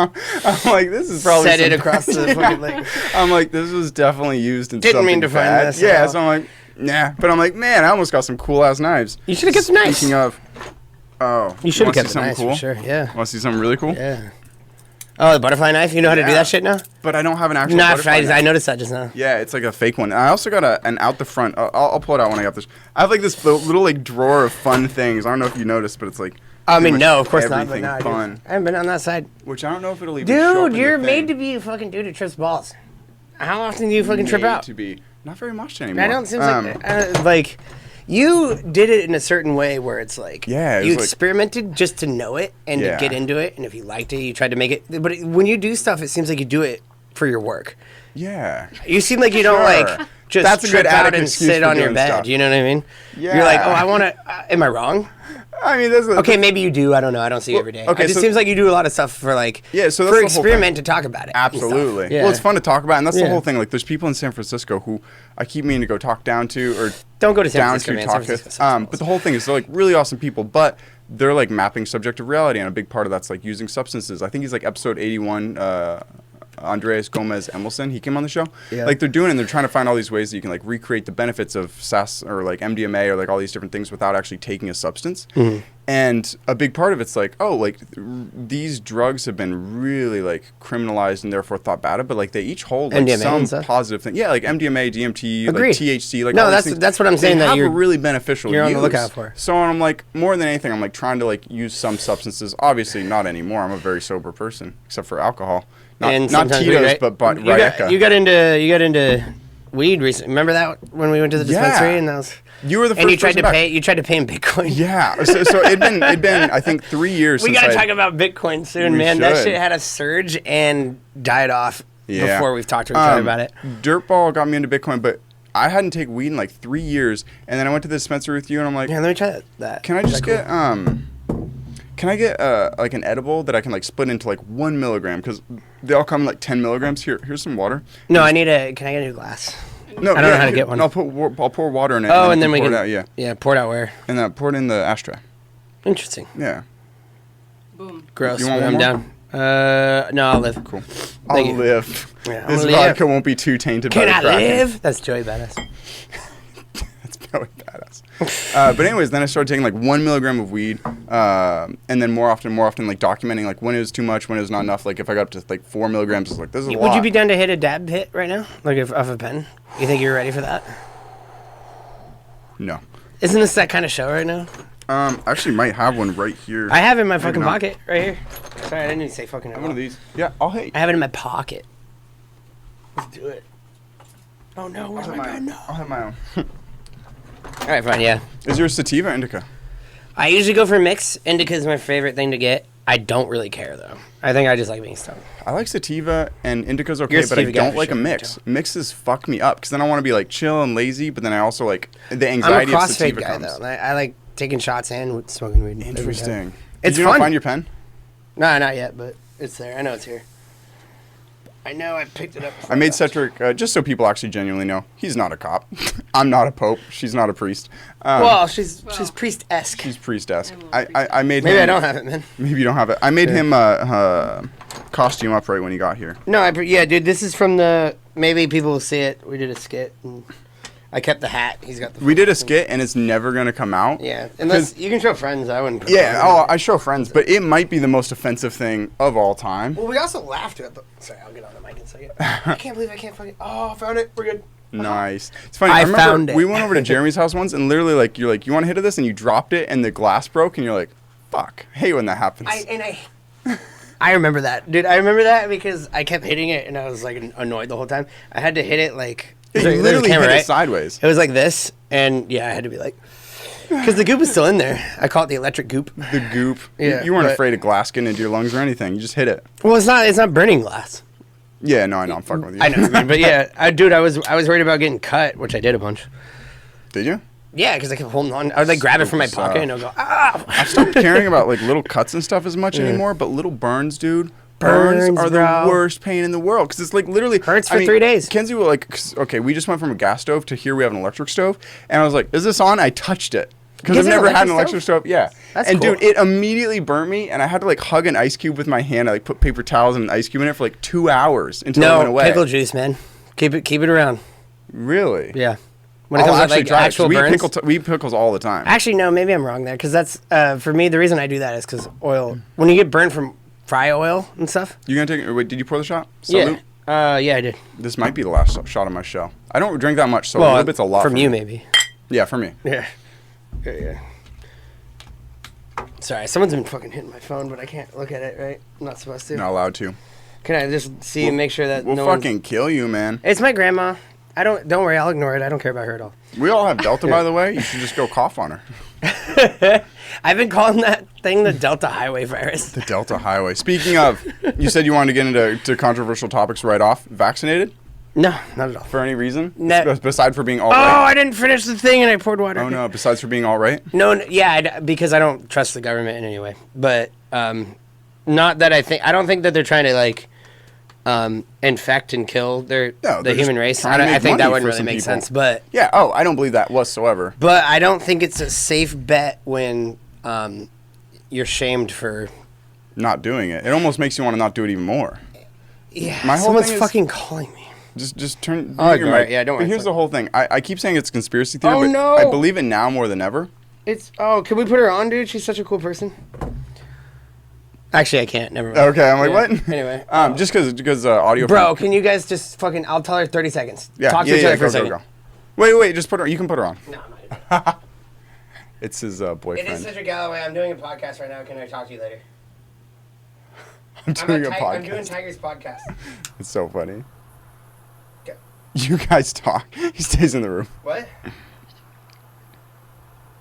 I'm like, this is probably Set it some- across the fucking lake. I'm like, this was definitely used in Didn't something mean to find bad. this at Yeah, all. so I'm like, nah. But I'm like, man, I almost got some cool ass knives. You should have kept some knives. Speaking of, You should have wanna kept see some something knives cool? for sure. Yeah. Want to see something really cool? Yeah. Oh, the butterfly knife. You know how to do Yeah. that shit now? But I don't have an actual. No, butterfly I knife. noticed that just now. Yeah, it's like a fake one. And I also got an out the front. I'll pull it out when I got this. I have like this little like drawer of fun things. I don't know if you noticed, but it's like I mean, much no, of course not. But everything no, fun. I haven't been on that side. Which I don't know if it'll even show up Dude, in you're the made thing. to be a fucking dude who trips balls. How often do you fucking trip Made out? to be not very much anymore. I don't seem like you did it in a certain way where it's like Yeah, it you was like- experimented just to know it and Yeah. to get into it, and if you liked it, you tried to make it. But when you do stuff, it seems like you do it for your work. Yeah. You seem like you don't Sure. like just That's a trip good out adequate and excuse sit for on your doing bed. stuff. You know what I mean? Yeah. You're like, oh, I want to. Am I wrong? I mean, that's Okay, maybe you do. I don't know. I don't see you every day. okay, It just so- seems like you do a lot of stuff for like Yeah, so that's for the whole experiment to talk about it. and stuff. Absolutely. Yeah. Well, it's fun to talk about, and that's the Yeah. whole thing. Like, there's people in San Francisco who I keep meaning to go talk down to, or Don't go to San down Francisco, to man. talk San to. Francisco sucks But the whole thing is they're like really awesome people, but they're like mapping subjective reality, and a big part of that's like using substances. I think he's like episode 81. Andres Gomez Emelson, he came on the show. Yeah. Like they're doing, and they're trying to find all these ways that you can like recreate the benefits of SAS or like MDMA or like all these different things without actually taking a substance. Mm-hmm. And a big part of it's like, oh, like these drugs have been really like criminalized and therefore thought bad of, but like they each hold like MDMA some and stuff? positive thing. Yeah, like MDMA, DMT, Agreed. like THC, like No, all these that's- things. that's what I'm saying, They that have you're- a really beneficial you're on the use. lookout for. So I'm like, more than anything, I'm like trying to like use some substances. Obviously not anymore. I'm a very sober person, except for alcohol. And Not sometimes Tito's, weed, right? but you Rayeka. got into weed recently. Remember that when we went to the dispensary Yeah. and that was You were the first and you tried person to back. pay in Bitcoin. Yeah. So it'd been I think 3 years We since gotta I talk about Bitcoin soon, We man. That should. shit had a surge and died off Yeah. before we've talked to each other about it. Dirtball got me into Bitcoin, but I hadn't taken weed in like 3 years, and then I went to the dispensary with you, and I'm like, Yeah, let me try that. can I Is just that cool? get can I get like an edible that I can like split into like 1 milligram, because they all come in like 10 milligrams. Here's some water. No, can I get a new glass? No, I don't know how to get one. I'll pour water in it. Oh, and then we pour can it out. Yeah, Yeah, pour it out where? and then pour it in the ashtray. Interesting. Yeah, Boom. Gross. You want I'm one down. No, I'll live. cool. Thank I'll you. live. Yeah, I'm This gonna vodka live. won't be too tainted Can by the I Kraken. live? That's Joey Badass. That's really badass. But anyways, then I started taking like 1 milligram of weed, and then more often, like documenting like when it was too much, when it was not enough. Like if I got up to like 4 milligrams, it's like this is a lot. Would you be down to hit a dab hit right now, like off a pen? You think you're ready for that? No. Isn't this that kind of show right now? I actually might have one right here. I have it in my fucking not. pocket right here. Sorry, I didn't even say fucking. I have one of these. Yeah, I'll hit. I have it in my pocket. Let's do it. Oh no, where's my pen? No. I'll have my own. All right, fine, yeah. Is yours sativa or indica? I usually go for a mix. Indica is my favorite thing to get. I don't really care though. I think I just like being stoned. I like sativa and indica's okay, You're a but I sativa guy don't for like a sure, mix. too. Mixes fuck me up because then I want to be like chill and lazy, but then I also like the I'm a anxiety of CrossFit sativa guy comes. though. I like taking shots and smoking weed. every day. Interesting. It's Did you not fun. find your pen? No, not yet, but it's there. I know it's here. I know I picked it up. I made Cedric, just so people actually genuinely know, he's not a cop. I'm not a pope. She's not a priest. Well, she's priest-esque. She's priest-esque. I made Maybe him. I don't have it, man. Maybe you don't have it. I made him costume up right when he got here. No, yeah, dude. This is from the. Maybe people will see it. We did a skit. And I kept the hat. He's got the. We did a skit and it's never going to come out. Yeah, unless you can show friends. I wouldn't. put it Yeah, on. I show friends, but it might be the most offensive thing of all time. Well, we also laughed at the. Sorry, I'll get on the mic in a second. I can't believe I can't fucking. Oh, I found it. We're good. Nice. It's funny. I remember found it. We went over to Jeremy's house once, and literally, like, you're like, you want to hit of this, and you dropped it, and the glass broke, and you're like, fuck. I hate when that happens. I remember that, dude. I remember that because I kept hitting it, and I was like annoyed the whole time. I had to hit it like. you there's a literally camera, hit right? it sideways. It was like this, and yeah, I had to be like, because the goop is still in there. I call it the electric goop. The goop. Yeah, you weren't but- afraid of glass getting into your lungs or anything. You just hit it. Well, it's not burning glass. Yeah, no, I know. I'm fucking with you. I know, but yeah, I was worried about getting cut, which I did a bunch. Did you? Yeah, because I kept holding on. I would like grab it from my Stupid pocket and I'll go, ah. I stopped caring about like little cuts and stuff as much anymore, but little burns, dude. Burns Burns, are bro. the worst pain in the world because it's like literally Hurts for 3 days. Kenzie will like, 'cause, okay, we just went from a gas stove to here we have an electric stove, and I was like, "Is this on?" I touched it because I've You guys have never had an electric electric stove. Yeah, That's and cool. dude, it immediately burnt me, and I had to like hug an ice cube with my hand. I like put paper towels and an ice cube in it for like 2 hours until it went No, away. pickle juice, man. Keep it around. Really? Yeah. When it I'll comes to actually like try it, 'cause actual we burns. we eat pickles all the time. Actually, no, maybe I'm wrong there because that's for me. The reason I do that is because oil. When you get burned from fry oil and stuff. You gonna take? Wait, did you pour the shot? Yeah. Salute? Yeah, I did. This might be the last shot of my shell. I don't drink that much, so a Well, little bit's a lot from for you, me. maybe. Yeah, for me. Yeah. Yeah. Sorry, someone's been fucking hitting my phone, but I can't look at it, right? I'm not supposed to. Not allowed to. Can I just see and make sure that We'll no fucking kill you, man. It's my grandma. Don't worry, I'll ignore it. I don't care about her at all. We all have Delta, by the way. You should just go cough on her. I've been calling that thing the Delta Highway virus. The Delta Highway. Speaking of, you said you wanted to get into controversial topics right off. Vaccinated? No, not at all. For any reason? No. Besides for being all Oh, right? I didn't finish the thing and I poured water. Oh, no. Besides for being all right? No, yeah, because I don't trust the government in any way. But not that I don't think that they're trying to, like, infect and kill the human race. I think that wouldn't really make sense. But yeah, I don't believe that whatsoever. But I don't think it's a safe bet when you're shamed for not doing it. It almost makes you want to not do it even more. Yeah, My whole someone's thing is- fucking calling me. Just turn Oh, your right. mic. Yeah, don't worry. But here's the whole thing. I keep saying it's conspiracy theory, Oh, but no. I believe it now more than ever. Can we put her on, dude? She's such a cool person. Actually, I can't. Never mind. Okay, I'm like, what? Anyway. Just because audio. Bro, can you guys just fucking... I'll tell her 30 seconds. Yeah, Talk to each other for a second. Go. Wait, just put her... You can put her on. No, I'm not. It's his boyfriend. It is Cedric Galloway. I'm doing a podcast right now. Can I talk to you later? I'm doing a podcast. I'm doing Tiger's podcast. It's so funny. Okay. You guys talk. He stays in the room. What?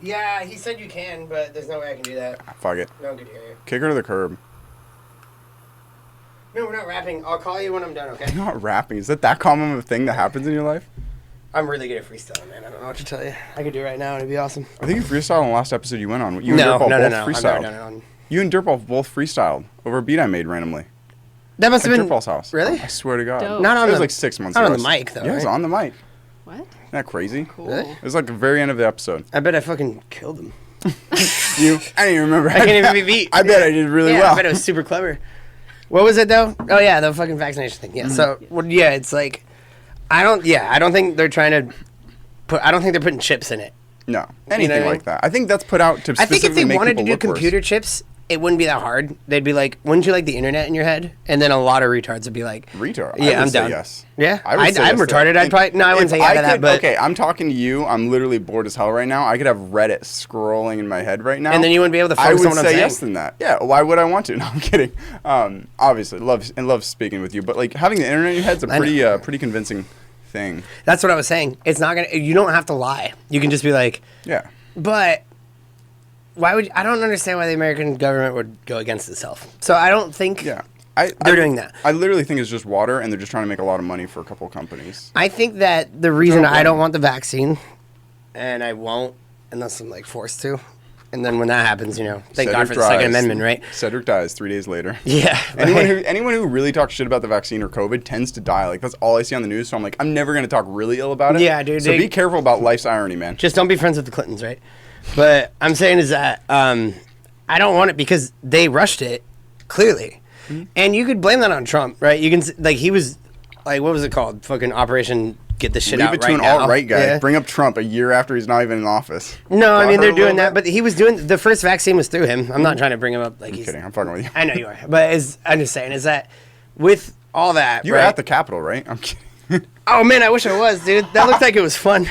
Yeah, he said you can, but there's no way I can do that. Fuck it. No one could hear you. Kick her to the curb. No, we're not rapping. I'll call you when I'm done, okay? You're not rapping. Is that common of a thing that happens in your life? I'm really good at freestyling, man. I don't know what to tell you. I could do it right now, and it'd be awesome. I think you freestyled on the last episode you went on. You No. and Dirtball both I've never freestyled. done it on... You and Dirtball both freestyled over a beat I made randomly. That must At have been... Dirtball's house. Really? I swear to God. Dope. Not on It was the... like 6 months not ago. on the mic, though, Yeah, it was right? on the mic. What? Isn't that crazy? Cool. Really? It was like the very end of the episode. I bet I fucking killed him. I didn't even remember. I can't even be beat. I bet I did really Yeah, well. I bet it was super clever. What was it, though? Oh, yeah, the fucking vaccination thing. Yeah, so, well, yeah, it's like... I don't think they're trying to put... I don't think they're putting chips in it. No, anything what I mean? like that. I think that's put out to I think if specifically they make wanted to people do look computer worse. chips, it wouldn't be that hard. They'd be like, wouldn't you like the internet in your head? And then a lot of retards would be like... Retard. Yeah, I would I'm say down. Yes. Yeah? I would say I'm yes to retarded. that. I'd probably... No, I wouldn't If say yeah to that, could- but... Okay, I'm talking to you. I'm literally bored as hell right now. I could have Reddit scrolling in my head right now. And then you wouldn't be able to I focus would on what I'm say saying. yes than that. Yeah, why would I want to? No, I'm kidding. Obviously, love speaking with you, but like having the internet in your head's a I know. pretty convincing thing. That's what I was saying. It's not gonna... You don't have to lie. You can just be like... Yeah. But... Why would... I don't understand why the American government would go against itself. So I don't think... Yeah. They're doing that. I literally think it's just water, and they're just trying to make a lot of money for a couple of companies. I think that the reason I don't want the vaccine, and I won't unless I'm like forced to, and then when that happens, thank God for the Second Amendment, right? Cedric dies 3 days later. Yeah. Anyone who really talks shit about the vaccine or COVID tends to die. Like that's all I see on the news. So I'm like, I'm never gonna talk really ill about it. Yeah, dude, So be careful about life's irony, man. Just don't be friends with the Clintons, right? But I'm saying is that I don't want it because they rushed it, clearly. Mm-hmm. And you could blame that on Trump, right? You can, he was, what was it called? Fucking Operation Get This Shit Leave Out it to right an now. alt-right guy. Yeah. Bring up Trump a year after he's not even in office. No, I mean, they're Got her a doing that, little but he was doing, the first vaccine was through him. I'm not trying to bring him up like I'm he's... kidding. I'm fucking with you. I know you are. But I'm just saying, is that with all that, You were right? at the Capitol, right? I'm kidding. Oh, man, I wish I was, dude. That looked like it was fun.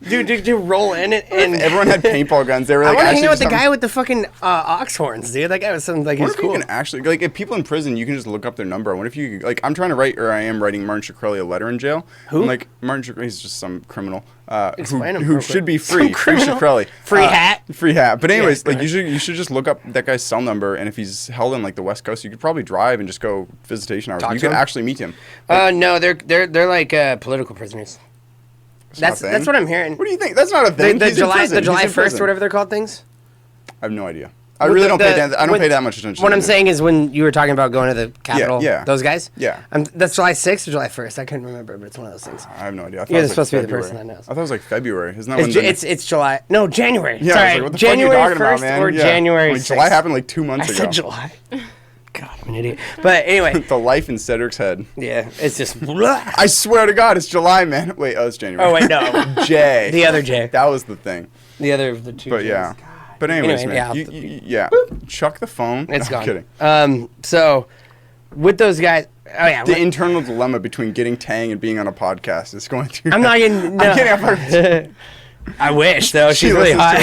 Dude, roll in it and... Everyone had paintball guns. They were I like, want to hang actually out with the just guy having- with the fucking ox horns, dude. That guy was something like What he's if cool. you can actually, like, if people in prison, you can just look up their number. What if you, like, I'm trying to write, or I am writing Martin Shkreli a letter in jail. Who? I'm like, Martin Shkreli, he's just some criminal Explain him who real should quick. be free. Some Free criminal? Shkreli. Free hat? Free hat. But anyways, go like, you should just look up that guy's cell number, and if he's held in, like, the West Coast, you could probably drive and just go visitation hours. Talk You to could him? actually meet him. No, they're like political prisoners. It's not a That's thing. what I'm hearing. What do you think? That's not a thing. The He's in July prison. the July He's in 1st or prison. whatever they're called things. I have no idea. I really don't pay attention. I don't pay that much attention. What to I'm it. saying is when you were talking about going to the Capitol, yeah. those guys? Yeah. That's July 6th or July 1st? I couldn't remember, but it's one of those things. I have no idea. I thought You're it was supposed to be the February. person that knows. I thought it was like February. Isn't that when It's July. No, January. Yeah, I was Sorry, like, what the January fuck are you talking 1st about, man? or Yeah. January Like, 6th. July happened like 2 months I ago. said July. God, I'm an idiot. But anyway, The life in Cedric's head. yeah, it's just... I swear to God, it's July, man. Wait, it's January. Oh, wait, no. J. The other J. That was the thing. The other of the two But J's. yeah. But anyways, Anyway, man. yeah, Chuck the phone. It's No, gone. I'm kidding. So, with those guys... Oh, yeah. The internal dilemma between getting Tang and being on a podcast is going through. I'm not getting... No. I'm kidding. I wish though. She's really hot.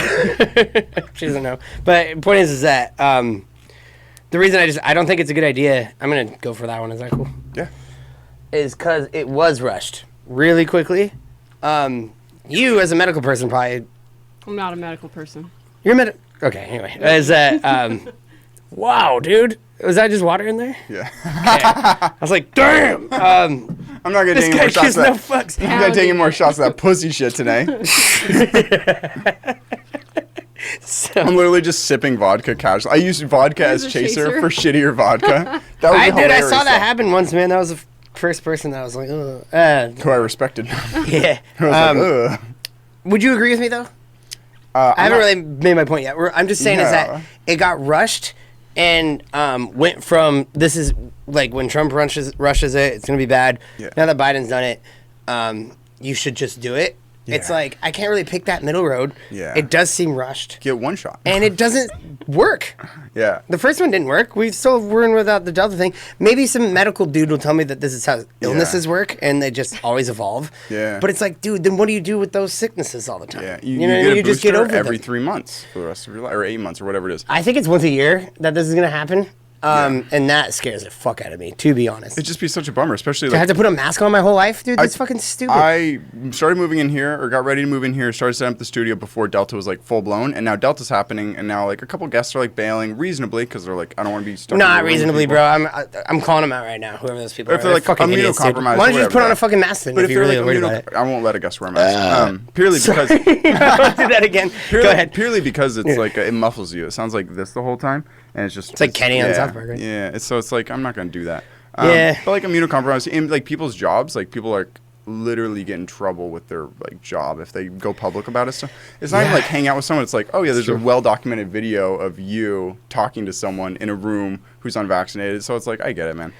She doesn't know. But point is that the reason I don't think it's a good idea. I'm gonna go for that one. Is that cool? Yeah. Is because it was rushed really quickly. You as a medical person probably. I'm not a medical person. You're a medical. Okay. Anyway, is that wow, dude? Was that just water in there? Yeah. Okay. I was like, damn. I'm not gonna This take any guy more shots. gives no fucks. I'm gonna take any more shots of that pussy shit today. So, I'm literally just sipping vodka casually. I used vodka as a chaser chaser? for shittier vodka. That was I hilarious, saw that though. happen once, man. That was the first person that was like, Who I respected. yeah. I was like, ugh. Would you agree with me though? I haven't really made my point yet. I'm just saying is that it got rushed and went from this is like when Trump rushes it, it's gonna be bad. Yeah. Now that Biden's done it, you should just do it. It's Yeah. like I can't really pick that middle road. Yeah. It does seem rushed, Get one shot. and it doesn't work. Yeah. The first one didn't work. We still were without the Delta thing. Maybe some medical dude will tell me that this is how illnesses work, and they just always evolve. Yeah. But it's like, dude, then what do you do with those sicknesses all the time? Yeah. You know what I mean? get a You just get booster over every them. 3 months for the rest of your life, or 8 months, or whatever it is. I think it's once a year that this is gonna happen, and that scares the fuck out of me. To be honest, It'd just be such a bummer, especially I like had to put a mask on my whole life, dude. That's fucking stupid. I started moving in here, or got ready to move in here, started setting up the studio before Delta was like full blown, and now Delta's happening, and now like a couple guests are like bailing reasonably because they're like, I don't want to be stuck. in a Not room with reasonably, people. bro. I'm calling them out right now. Whoever those people If are, they're, like, fucking idiots, dude. immunocompromised Why or don't you just put whatever, on yeah. a fucking mask then But if if you're they're really like worried about it? I won't let a guest wear a mask. Purely because I'll do that again. Go ahead. Purely because it's like it muffles you. It sounds like this the whole time, and it's just It's like Kenny on South Park, right? Yeah, it's like I'm not gonna do that. Yeah. But like immunocompromised in like people's jobs, like people are literally get in trouble with their like job if they go public about it. So it's not even like hang out with someone. It's like, oh yeah, there's a well documented video of you talking to someone in a room who's unvaccinated. So it's like I get it, man.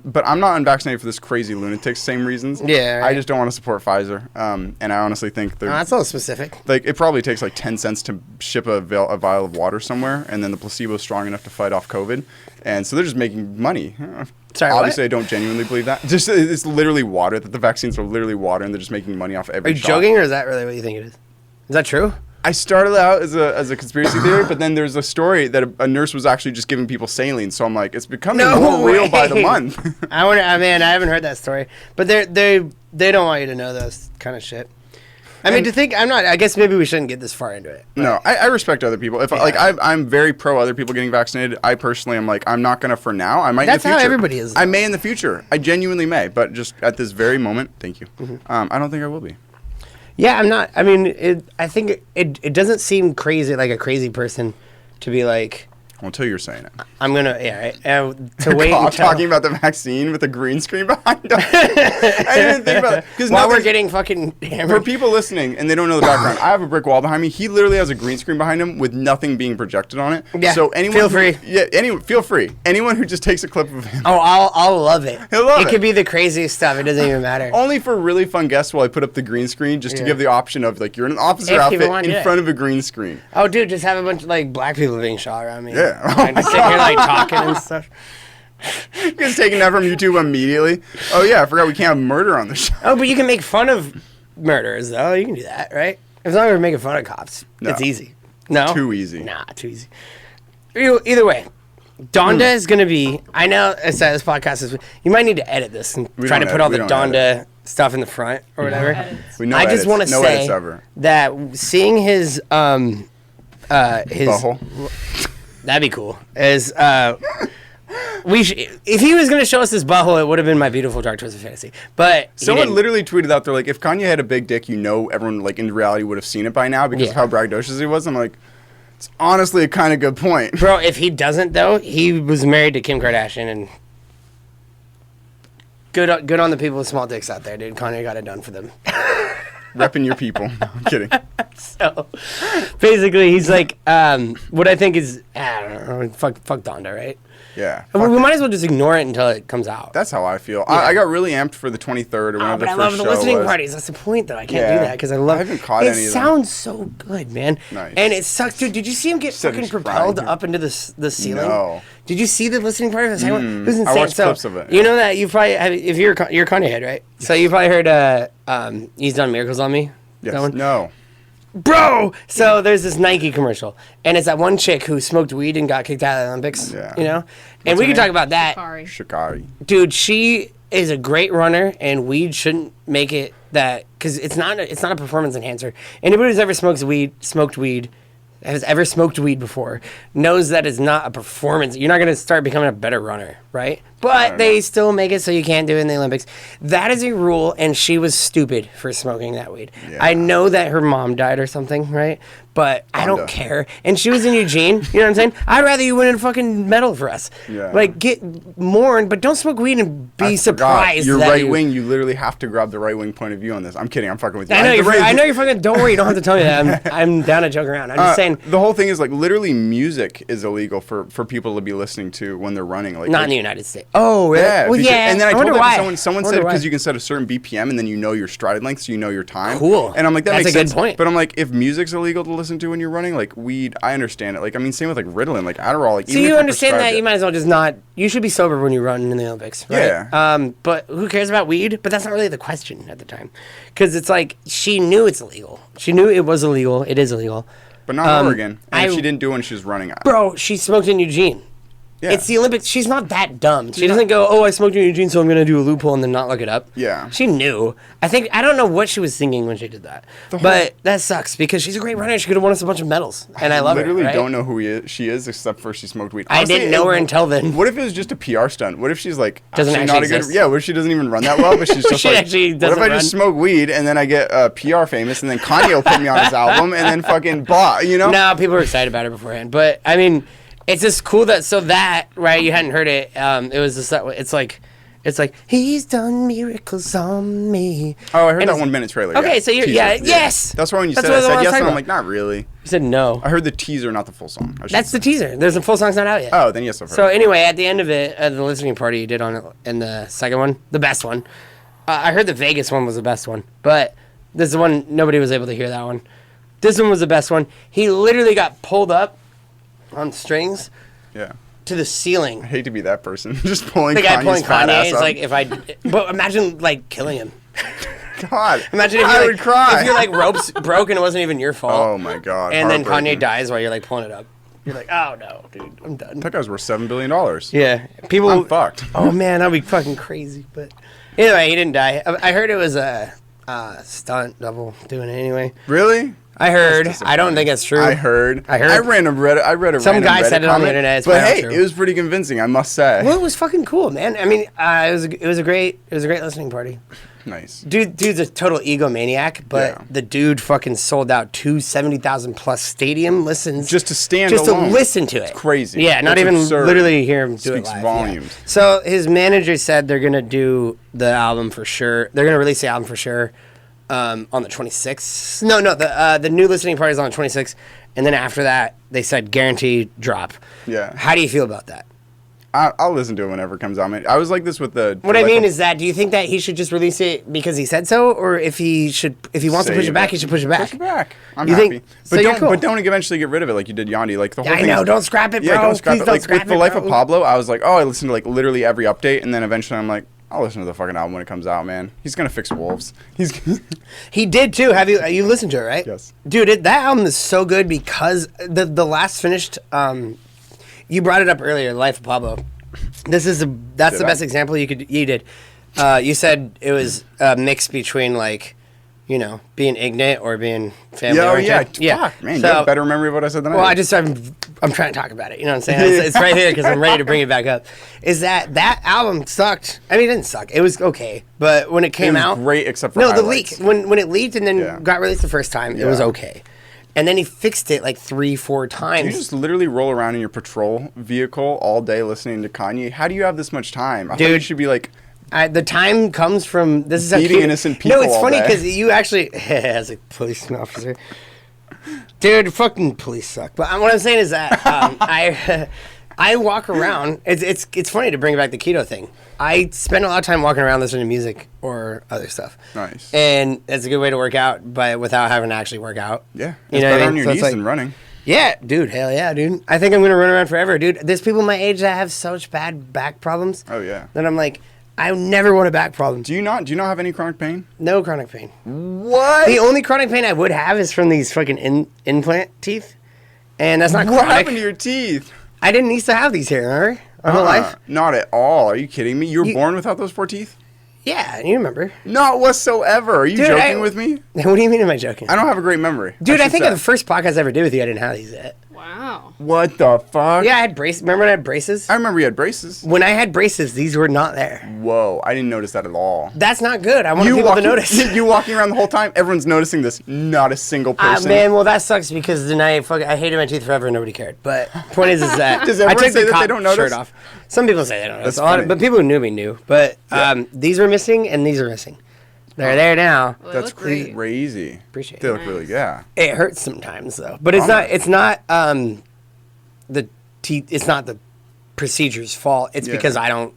But I'm not unvaccinated for this crazy lunatic. Same reasons. Yeah, right. I just don't want to support Pfizer. And I honestly think they're That's a little specific. like it probably takes like 10 cents to ship a vial of water somewhere, and then the placebo is strong enough to fight off COVID, and so they're just making money. Sorry, Obviously, what? I don't genuinely believe that. Just it's literally water. That the vaccines are literally water, and they're just making money off Are every. you shot. joking, or is that really what you think it is? Is that true? I started out as a conspiracy theory, but then there's a story that a nurse was actually just giving people saline. So I'm like, it's becoming more real by the way. month. I haven't heard that story, but they don't want you to know those kind of shit. I mean, I guess maybe we shouldn't get this far into it. No, I respect other people. If I'm very pro other people getting vaccinated. I personally am like, I'm not gonna for now. I might. That's in the how future. everybody is, I though. may in the future. I genuinely may, but just at this very moment, thank you. I don't think I will be. Yeah, I'm not. I mean, I think it doesn't seem crazy, like a crazy person, to be like, Until you're saying it. I'm gonna, to wait I'm until. talking about the vaccine with a green screen behind them. I didn't think about it because While we're getting fucking hammered. for people listening and they don't know the background, I have a brick wall behind me. He literally has a green screen behind him with nothing being projected on it. Yeah, So anyone feel free. feel free. Anyone who just takes a clip of him. Oh, I'll love it. He'll love It it. could be the craziest stuff. It doesn't even matter. Only for really fun guests will I put up the green screen just to give the option of like you're in an officer If outfit people want in it. front of a green screen. Oh, dude, just have a bunch of like black people being shot around me. Yeah. I'm just sitting here like talking and stuff. Just taking that from YouTube immediately. Oh yeah, I forgot we can't have murder on the show. Oh, but you can make fun of murderers, though. You can do that, right? As long as we're making fun of cops, No. it's easy. No, Too easy. Nah, too easy. Either way, DONDA is gonna be. I know this podcast is. You might need to edit this and We try to don't put all edit- the we don't DONDA stuff in the front or whatever. We know I just edits. want to No say edits ever. that seeing his Butthole. that'd be cool. If he was going to show us his butthole, it would have been My Beautiful Dark Twisted Fantasy. But he Someone didn't. literally tweeted out there like, if Kanye had a big dick, you know, everyone like in reality would have seen it by now because of Yeah. how braggadocious he was. I'm like, it's honestly a kind of good point. Bro, if he doesn't though, he was married to Kim Kardashian, and good on the people with small dicks out there, dude. Kanye got it done for them. Repping your people. No, I'm kidding. So basically, he's like, what I think is, I don't know, fuck Donda, right? Yeah. We Fuck might as well just ignore it until it comes out. That's how I feel. I got really amped for the 23rd or whenever But the I first love the show listening was. parties. That's the point, though. I can't Yeah. do that because I love. I haven't caught it. any of them. Sounds so good, man. Nice. And it sucks, dude. Did you see him get Cedric's fucking propelled crying. up into the ceiling? No. Did you see the listening party? It was insane. I watched So, clips of it, You yeah. know that you probably if you're a Kanye head, right? So you probably heard He's Done Miracles on Me. Yes. That one? No. Bro! So there's this Nike commercial, and it's that one chick who smoked weed and got kicked out of the Olympics, Yeah. you know? And we can talk about that. Sorry. Shikari. Dude, she is a great runner, and weed shouldn't make it that, because it's not a performance enhancer. Anybody who's ever smoked weed before knows that it's not a performance. You're not going to start becoming a better runner, right? But they still make it so you can't do it in the Olympics. That is a rule, and she was stupid for smoking that weed. Yeah. I know that her mom died or something, right? But I don't DONDA. care. And she was in Eugene, you know what I'm saying? I'd rather you win a fucking medal for us. Yeah. Like, get mourned, but don't smoke weed and be I surprised. forgot. You're that right you- wing. You literally have to grab the right wing point of view on this. I'm kidding. I'm fucking with you. I know The right- I know you're fucking. Don't worry. You don't have to tell me that. I'm down to joke around. I'm just saying. The whole thing is like literally music is illegal for people to be listening to when they're running. Like Not in the United States. Oh, really? Yeah, Well, because- yeah. And then I told wonder that why. to someone I said wonder why. because you can set a certain BPM and then you know your stride length, so you know your time. Cool. And I'm like, that That's makes a good sense. point. But I'm like, if music's illegal to listen to when you're running, like weed, I understand it. Like, I mean, same with like Ritalin, like Adderall. Like, So even if you you're understand that prescribed you might as well just not. You should be sober when you run in the Olympics, right? Yeah. But who cares about weed? But that's not really the question at the time, because it's like she knew it's illegal. She knew it was illegal. It is illegal. But not in Oregon. And if I- she didn't do it when she was running. Bro, she smoked in Eugene. Yeah. It's the Olympics. She's not that dumb. She doesn't go, "Oh, I smoked in Eugene, so I'm gonna do a loophole and then not look it up." Yeah. She knew. I don't know what she was thinking when she did that, but that sucks because she's a great runner. She could have won us a bunch of medals, and I love her. literally right? don't know who she is except for she smoked weed. I Honestly, didn't know her until then. What if it was just a PR stunt? What if she's like Doesn't actually actually not a good? exist. Yeah. What if she doesn't even run that well, but she's just She like. actually What if doesn't I just run? smoke weed and then I get PR famous and then Kanye will put me on his album and then fucking blah, you know? No, people were excited about it beforehand, but I mean, it's just cool that right. You hadn't heard it. It was just that. It's like he's done miracles on me. Oh, I heard And that it's- 1 minute trailer. Okay, yeah. so you're Teaser. yes. That's why when you That's said it, I what I said was yes, talking and I'm about. like, not really. You said no. I heard the teaser, not the full song. I should That's say. the teaser. There's a full song's not out yet. Oh, then yes, I've heard. So it. anyway, at the end of it, the listening party you did on it, in the second one, the best one. I heard the Vegas one was the best one, but this is the one nobody was able to hear that one. This one was the best one. He literally got pulled up on strings Yeah. to the ceiling. I hate to be that person. Just pulling The guy Kanye's pulling fat Kanye ass is up. like, if I, but imagine like killing him. God. Imagine if I you would like, cry. if your like ropes broke and it wasn't even your fault. Oh my God. and then Kanye heartbreaking. dies while you're like pulling it up. You're like, oh no, dude, I'm done. That guy's worth $7 billion. Yeah, people. I'm fucked. Oh man, that'd be fucking crazy. But anyway, he didn't die. I heard it was a stunt double doing it anyway. Really? I heard. That's I don't think it's true. I heard. I heard. I read a Reddit. Some guy Reddit said it on the comment, internet, it's but probably hey, not true. it was pretty convincing, I must say. Well, it was fucking cool, man. I mean, it was a great listening party. Nice. Dude's a total egomaniac, but Yeah. the dude fucking sold out 270,000 plus stadium listens Just to stand just alone. to listen to it. It's crazy. Yeah, not It's even absurd. literally hear him do Speaks it live. volumes. Yeah. So his manager said they're gonna do the album for sure. They're gonna release the album for sure on the 26th. No, the new listening party is on the 26th, and then after that they said guaranteed drop. Yeah. How do you feel about that? I'll listen to it whenever it comes out. Man. I was like this with the. What I mean is that do you think that he should just release it because he said so, or if he wants to push it back, he should push it back? Push it back. I'm You happy. think- But so you're don't. cool. But don't eventually get rid of it like you did Yandi. Like the whole I thing. know, is- don't scrap it, bro. Yeah, don't scrap Please it. don't Like scrap with the it, Life bro. of Pablo, I was like, oh, I listened to like literally every update, and then eventually I'm like, I'll listen to the fucking album when it comes out, man. He's gonna fix Wolves. He's. He did too. Have you listened to it, right? Yes. Dude, that album is so good because the last finished. You brought it up earlier, Life of Pablo. That's the Did I? best example you did. You said it was a mix between like, you know, being ignorant or being family Yeah, oh, oriented. yeah. Fuck, man. So, you have better memory of what I said than well, I did. I'm trying to talk about it. You know what I'm saying? It's right here because I'm ready to bring it back up. Is that album sucked? I mean, it didn't suck. It was okay, but when it came was out, great except for no, the highlights. leak when it leaked and then Yeah. got released the first time, it was Yeah. okay, and then he fixed it like 3-4 times. Do you just literally roll around in your patrol vehicle all day listening to Kanye? How do you have this much time? I thought you Dude. should be like. The time comes from this is Beating how innocent No, people it's all funny day. because you actually as a police officer, dude, fucking police suck. But what I'm saying is that I walk around. It's funny to bring back the keto thing. I spend a lot of time walking around listening to music or other stuff. Nice. And it's a good way to work out, but without having to actually work out. Yeah, You it's know what I better mean? on your So it's knees like- than running. Yeah, dude, hell yeah, dude. I think I'm gonna run around forever, dude. There's people my age that have such bad back problems. Oh yeah. Then I'm like, I never want a back problem. Do you not have any chronic pain? No chronic pain. What? The only chronic pain I would have is from these fucking implant teeth, and that's not What chronic. happened to your teeth? I didn't used to have these here, remember? My whole life? Not at all. Are you kidding me? You were born without those 4 teeth? Yeah, you remember. Not whatsoever. Are you Dude, joking with me? What do you mean am I joking? I don't have a great memory. Dude, I think of the first podcast I ever did with you, I didn't have these yet. Wow. What the fuck? Yeah, I had braces. Remember when I had braces? I remember you had braces. When I had braces, these were not there. Whoa, I didn't notice that at all. That's not good. I want people to notice. You walking around the whole time, everyone's noticing this. Not a single person. Man, well, that sucks because then I hated my teeth forever and nobody cared. But point is that Does I everyone took say the that they don't notice? shirt off. Some people say they don't notice. That's funny. But people who knew me knew. But these were missing and these are missing. They're there now. Well, they That's look great. crazy. Appreciate it. They look really, yeah. It hurts sometimes though. But it's not. It's not the teeth. It's not the procedure's fault. It's because I don't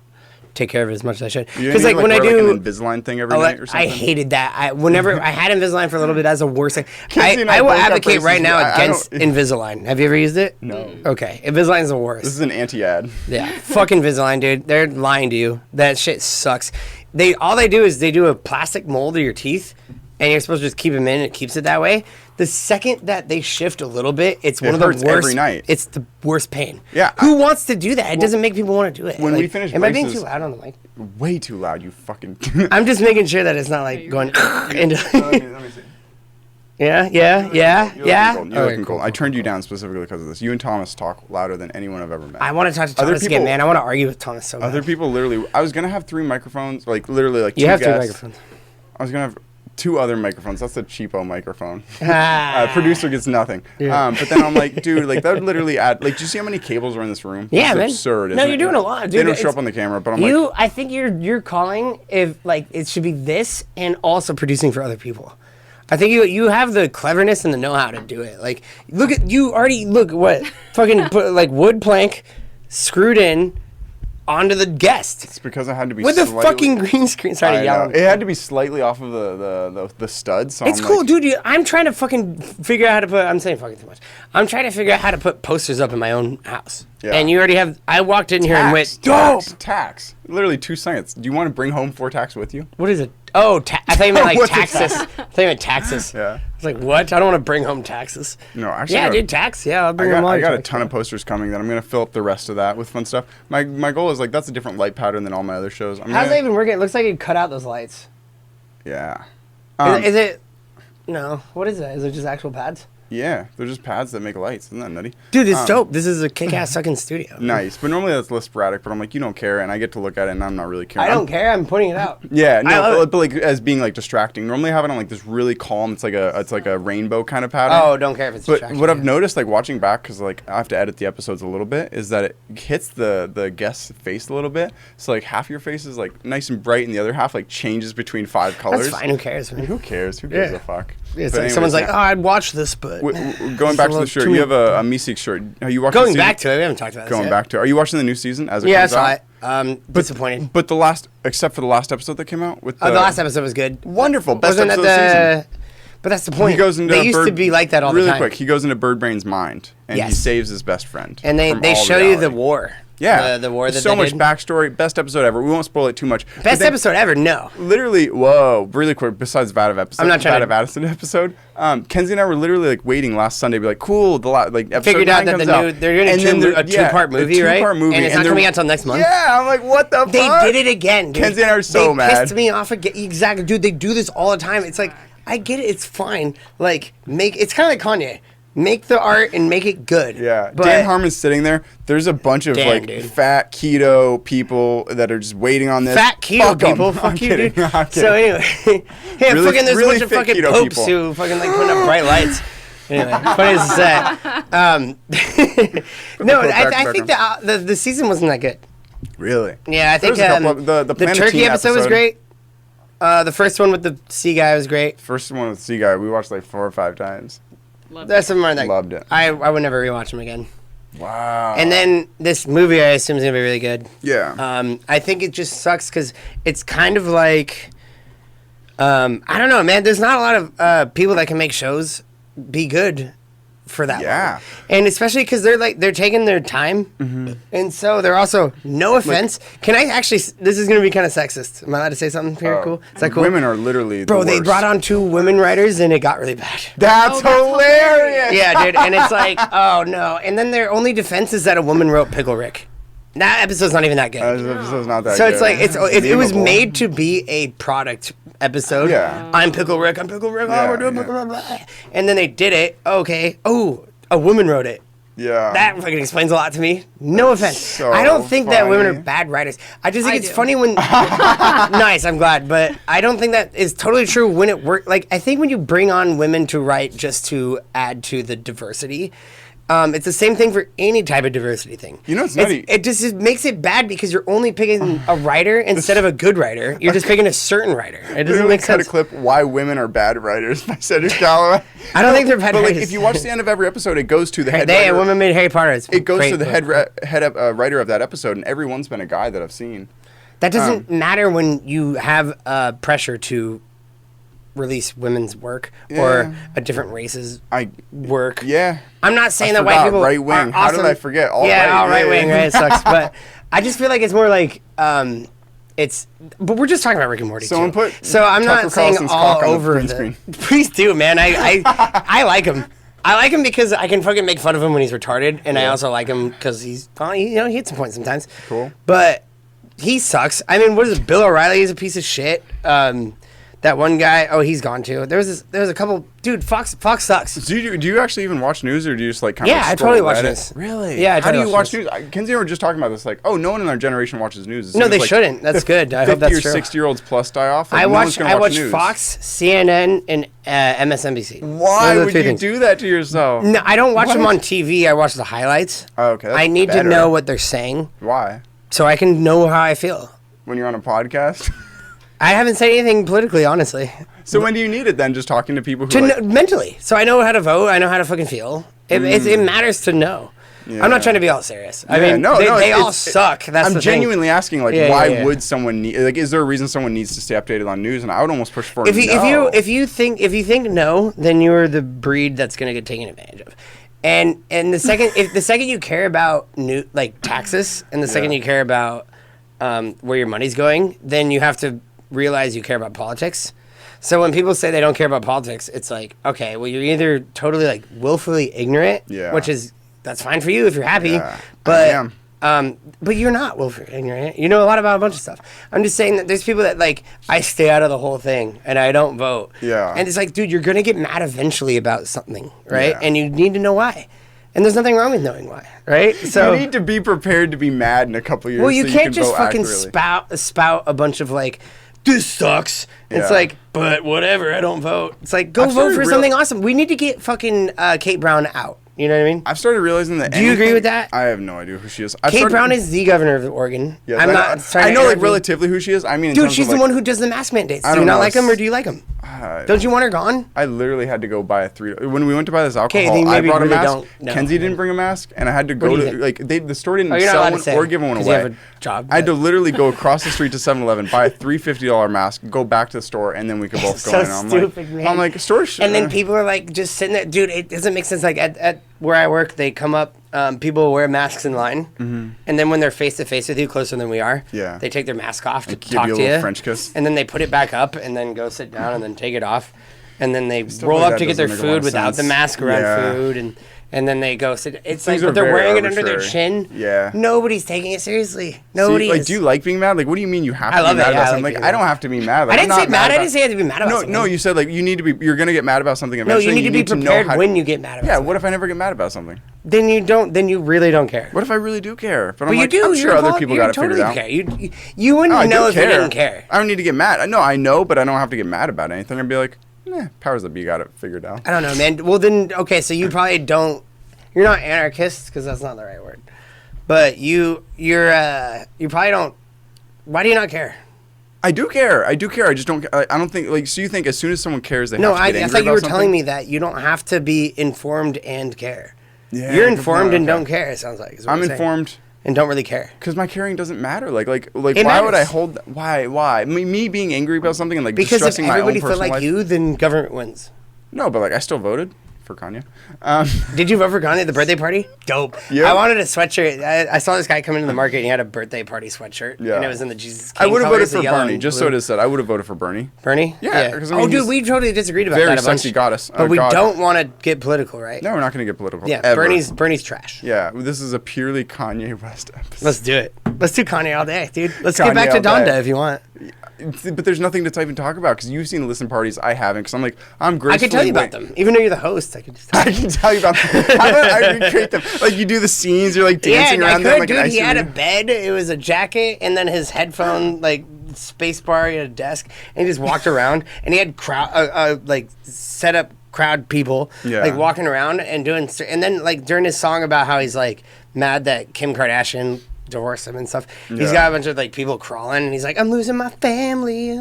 take care of it as much as I should. Because like when I do an Invisalign thing every night or something. I hated that. Whenever I had Invisalign for a little bit, that's the worst thing. Casey and I I will both got advocate right braces. now I against don't- Invisalign. Have you ever used it? No. Okay, Invisalign's the worst. This is an anti-ad. Yeah, fuck Invisalign, dude. They're lying to you. That shit sucks. All they do is they do a plastic mold of your teeth, and you're supposed to just keep them in. And it keeps it that way. The second that they shift a little bit, it's one of the hurts worst. every night. It's the worst pain. Yeah, Who wants to do that? It doesn't make people want to do it. when we finish am I being braces- too loud on the mic? Way too loud, you fucking... I'm just making sure that it's not like you're going good. into. Let me see. Yeah. You're looking Okay, cool. cool. I turned you down specifically because of this. You and Thomas talk louder than anyone I've ever met. I want to talk to Other Thomas again, people- man. I want to argue with Thomas so Other bad. people literally... I was going to have 3 microphones, like literally like 2 You have 2 guests. microphones. I was going to have 2 other microphones. That's a cheapo microphone. Ah. Producer gets nothing. Yeah. But then I'm like, dude, like that would literally add... Like, do you see how many cables are in this room? Yeah, It's man. absurd. No, isn't you're it? doing a lot, They dude. don't show It's- up on the camera, but I'm like... I think you're calling if like it should be this and also producing for other people. I think you have the cleverness and the know-how to do it. Like, look at what fucking put like wood plank screwed in onto the guest It's because I had to be with a slightly- fucking green screen. Sorry, I to know. yell. It had to be slightly off of the studs. So It's I'm cool, like, dude. I'm trying to fucking figure out how to put. I'm saying fucking too much. I'm trying to figure out how to put posters up in my own house. Yeah. And you already have. I walked in here and went, dope. Tax. Literally 2 seconds. Do you want to bring home 4 tax with you? What is it? Oh, I thought you meant like What's a taxes. I thought you meant taxes. Yeah. I was like, what? I don't want to bring home taxes. No, actually. Yeah, I dude, tax. Yeah, I'll bring them all. I got a tax. ton of posters coming that I'm gonna fill up the rest of that with fun stuff. My goal is like that's a different light pattern than all my other shows. How's that even working? It looks like you cut out those lights. Yeah. Is it? No. What is that? Is it just actual pads? Yeah, they're just pads that make lights. Isn't that nutty? Dude, it's dope. This is a kick-ass fucking studio. Nice, but normally that's less sporadic. But I'm like, you don't care, and I get to look at it, and I'm not really caring. I don't care. I'm pointing it out. Yeah, I love no, it. but like as being like distracting. Normally I have it on like this really calm. It's like a rainbow kind of pattern. Oh, don't care if it's But distraction. what I've noticed, like watching back, because like I have to edit the episodes a little bit, is that it hits the guest's face a little bit. So like half your face is like nice and bright, and the other half like changes between 5 colors. That's fine. Who cares, man? Who cares? Who gives Yeah. a fuck? It's But like someone's anyways, like, oh, I'd watch this, but going back to the shirt, you have a Meeseeks shirt. Are you watching? going back to it. We haven't talked about this Going yet. back to. Are you watching the new season as it Yeah, I comes saw out? it. Disappointed. But except for the last episode that came out with The last episode was good. wonderful best Wasn't episode that of the season. But that's the point. He goes into they used to be like that all really the time. quick. He goes into Birdbrain's mind and he Yes. saves his best friend. And they from they all show you the reality. war. Yeah, The war that so they much did. backstory. Best episode ever. We won't spoil it too much. But Best then episode ever. No. Literally, whoa! Really quick. Besides Vat of episode, I'm not trying Vat to- of Addison episode. Kenzie and I were literally like waiting last Sunday, be like, cool. Like episode Figured out 9 that comes the out. new they're doing And then a two-part movie, right? Two-part movie, and it's not they're- coming out till next month. Yeah, I'm like, what the They fuck? did it again, dude. Kenzie and I are so they mad. pissed me off again. Exactly, dude. They do this all the time. It's like I get it. It's fine. Like it's kind of like Kanye. Make the art and make it good. Yeah, but Dan Harmon's sitting there. There's a bunch of Damn, like dude. fat keto people that are just waiting on this. fat keto Fuck 'em. people. I'm Fuck you, kidding. dude. I'm So kidding. anyway, yeah, Really- fucking there's really a bunch of fit fucking keto popes people. who fucking like putting up bright lights. Anyway, funny as that. No, I think the season wasn't that good. Really? Yeah, I think There's a couple of- the the Planet turkey Teen episode was episode. great. The first one with the sea guy was great. First one with Sea Guy, we watched like 4 or 5 times. Love That's something like Loved it. I would never rewatch them again. Wow. And then this movie, I assume, is gonna be really good. Yeah. I think it just sucks because it's kind of like, I don't know, man. There's not a lot of people that can make shows be good for that Yeah. long. And especially because they're taking their time, and so they're also, no offense. Can I actually? This is going to be kind of sexist. Am I allowed to say something here? Cool. Is that cool? Women are literally Bro, the they worst. brought on 2 women writers, and it got really bad. That's hilarious. Yeah, dude. And it's like, oh no. And then their only defense is that a woman wrote Pickle Rick. That episode's not even that good. This episode's not that So good. it's like it was memeable. made to be a product episode. Yeah. I'm Pickle Rick. I'm Pickle Rick. Yeah, Oh, we're doing yeah. blah, blah, blah. And then they did it. Okay. Oh, a woman wrote it. Yeah. That fucking explains a lot to me. No offense. So I don't think that women are funny. bad writers. I just think I it's do. funny when. Nice, I'm glad, but I don't think that is totally true when it works. Like, I think when you bring on women to write just to add to the diversity. It's the same thing for any type of diversity thing. You know, it's nutty. It just makes it bad because you're only picking a writer instead of a good writer. You're just picking a certain writer. It doesn't Literally make cut sense. a clip, Why Women Are Bad Writers by Cedric Galloway. I don't think they're bad But like, writers. if you watch the end of every episode, it goes to the head They a writer. woman made Harry Potter. It's It goes great, to the but head writer of that episode, and everyone's been a guy that I've seen. that doesn't matter when you have pressure to release women's work or Yeah. a different race's I work. yeah. I'm not saying I that white forgot, people right wing. are How did awesome. I forget? All yeah, right, all right wing, yeah. right? It sucks, but I just feel like it's more like it's. But we're just talking about Rick and Morty. Someone too. put So I'm Tucker not saying Carlson's all cock on the over green the. screen. Please do, man. I like him. I like him because I can fucking make fun of him when he's retarded, and I also like him because he's he hits some points sometimes. Cool. But he sucks. I mean, what is it? Bill O'Reilly is a piece of shit. That one guy, he's gone too. There was a couple, dude. Fox sucks. Do you actually even watch news, or do you just like kind Yeah, of? I totally watch Reddit? news. Really? Yeah, I How do totally you watch watch news? Kenzie and I were just talking about this. Like, no one in our generation watches news. As No, soon they as, like, shouldn't. That's good. I hope 50 that's or true. 60-year-olds plus die off. Like, I no one's watch gonna watch news. news. Fox, CNN, and MSNBC. Why Those are the would three you things. do that to yourself? No, I don't watch them What? on TV. I watch the highlights. Oh, okay. That's I need better. to know what they're saying Why? so I can know how I feel. When you're on a podcast. I haven't said anything politically, honestly. So when do you need it then? Just talking to people who To like, know, mentally, so I know how to vote. I know how to fucking feel. It matters to know. I'm Yeah. not trying to be all serious. I Yeah, mean, no, they all it's- suck. That's I'm the thing. genuinely asking, like, Yeah, why yeah, yeah. would someone need? Like, is there a reason someone needs to stay updated on news? And I would almost push for If you no. if you think no, then you're the breed that's gonna get taken advantage of. And the second you care about new like taxes, and the second Yeah. you care about where your money's going, then you have to realize you care about politics. So when people say they don't care about politics, it's like, okay, well, you're either totally like willfully ignorant, Yeah. which is that's fine for you if you're happy, Yeah, I but am. but you're not willfully ignorant. You know a lot about a bunch of stuff. I'm just saying that there's people that like I stay out of the whole thing and I don't vote. Yeah. And it's like, dude, you're gonna get mad eventually about something, right? Yeah. And you need to know why. And there's nothing wrong with knowing why, right? So you need to be prepared to be mad in a couple years. well, you so can't can just vote fucking accurately. spout a bunch of like, this sucks. It's Yeah. like, but whatever, I don't vote. It's like, go I've vote started for real- something awesome. We need to get fucking Kate Brown out. You know what I mean? I've started realizing that. Do you agree anything- with that? I have no idea who she is. Kate Brown is the governor of Oregon. Yes, I'm I not. know, trying I to know like interview- relatively who she is. I mean, in Dude, terms she's of, the like, one who does the mask mandates. I Do you don't not know, like them or it's- do you like them? I Don't you want her gone? I literally had to go buy a when we went to buy this alcohol. then I maybe brought a really mask. don't know. Kenzie didn't bring a mask, and I had to do go you to think? like the store didn't Oh, you're not sell allowed to one say or give one 'cause you away. have a job, I had to but- literally go across the street to 7-Eleven, buy a $350 mask, go back to the store, and then we could both go So in. I'm stupid, like, man. I'm like, store. And then people are like just sitting there, dude. It doesn't make sense. Like at where I work, they come up. People wear masks in line, and then when they're face to face with you, closer than we are, Yeah. they take their mask off to give talk you a to little you, French kiss. and then they put it back up, and then go sit down, and then take it off, and then they roll like up that to get their doesn't make a lot food of without the sense. mask around Yeah. food, and then they go sit. It's Things like, are but they're very wearing it under their arbitrary. chin. Yeah. Nobody's taking it seriously. Nobody. Like, is. do you like being mad? Like, what do you mean you have to I be love mad it, about yeah, I something? like Like, being I don't mad. have to be mad. Like, I I'm didn't say not mad. I about- didn't say I had to be mad about No, something. no, you said like you're gonna get mad about something No, eventually. you need to be know prepared how when you get mad about Yeah, something. what if I never get mad about something? Then you don't. Then you really don't care. What if I really do care? But But I'm you like, do. I'm sure You're other involved- people you got it totally figured out. care. You wouldn't No, I know do if care. you didn't care. I don't need to get mad. No, I know, but I don't have to get mad about anything. I'd be like, powers that be got it figured out. I don't know, man. Well, then, okay, so you probably don't. You're not anarchist because that's not the right word. But you probably don't. Why do you not care? I do care. I just don't. I don't think like. So you think as soon as someone cares, they No, have to I get angry thought you about were something? telling me that you don't have to be informed and care. Yeah, You're good informed point, and okay. don't care. It sounds like. Is what I'm you're saying. informed and don't really care. because my caring doesn't matter. Like It why would I matters. hold? Why? Me being angry about something and like Because if distressing my own everybody personal felt like life. you, then government wins. No, but like I still voted for Kanye. Did you vote for Kanye at the birthday party? Dope. Yeah. I wanted a sweatshirt. I saw this guy come into the market and he had a birthday party sweatshirt. Yeah. And it was in the Jesus King I would have voted colors, the for yellow Bernie, and just blue. so it is said. I would have voted for Bernie. Bernie? Yeah, 'cause, I mean, dude, he's we totally disagreed about very that a bunch. sexy goddess. But we God. don't want to get political, right? No, we're not going to get political. Yeah, ever. Bernie's trash. Yeah, this is a purely Kanye West episode. Let's do it. Let's do Kanye all day, dude. Let's Kanye get back to all day. Donda if you want. But there's nothing to type and talk about because you've seen the listen parties. I haven't because I'm like, I'm I gracefully could tell you about them. Even though you're the host, I could just tell I you. can tell you about them. How about I recreate them? Like you do the scenes, you're like dancing Yeah, I around them could, like dude. an ice He had a cream. bed. It was a jacket, and then his headphone, like, space bar, he had a desk, and he just walked around, and he had crowd, like, set up crowd people, Yeah. like, walking around and doing, and then, like, during his song about how he's, like, mad that Kim Kardashian divorced him and stuff, he's Yeah. got a bunch of, like, people crawling, and he's like, I'm losing my family,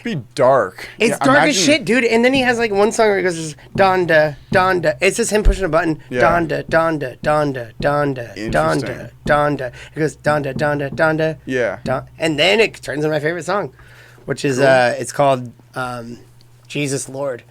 Be dark. It's Yeah, dark as imagine- shit, dude. And then he has like one song where he goes, just, Donda, Donda. It's just him pushing a button. Yeah. Donda, Donda, Donda, Donda, Donda, Interesting. Donda. He goes, Donda, Donda, Donda. Yeah. And then it turns into my favorite song, which is, it's called Jesus Lord.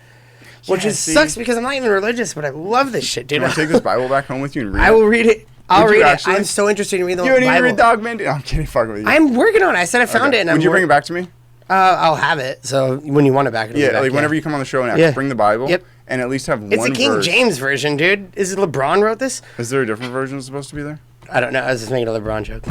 Which Yeah, is see? sucks because I'm not even religious, but I love this shit, Do dude. you want to take this Bible back home with you and read I it? will read it. I'll Would you read it. actually? I'm so interested in reading the You don't even Bible. read Dog Man? I'm kidding. Fucking with you. I'm working on it. I said I found it. And Would you bring it back to me? I'll have it. So when you want it back, it'll be Yeah, back, like whenever you come on the show and Yeah. bring the Bible Yep. and at least have It's one a King verse. James version, dude. Is it LeBron wrote this? Is there a different version supposed to be there? I don't know. I was just making a LeBron joke.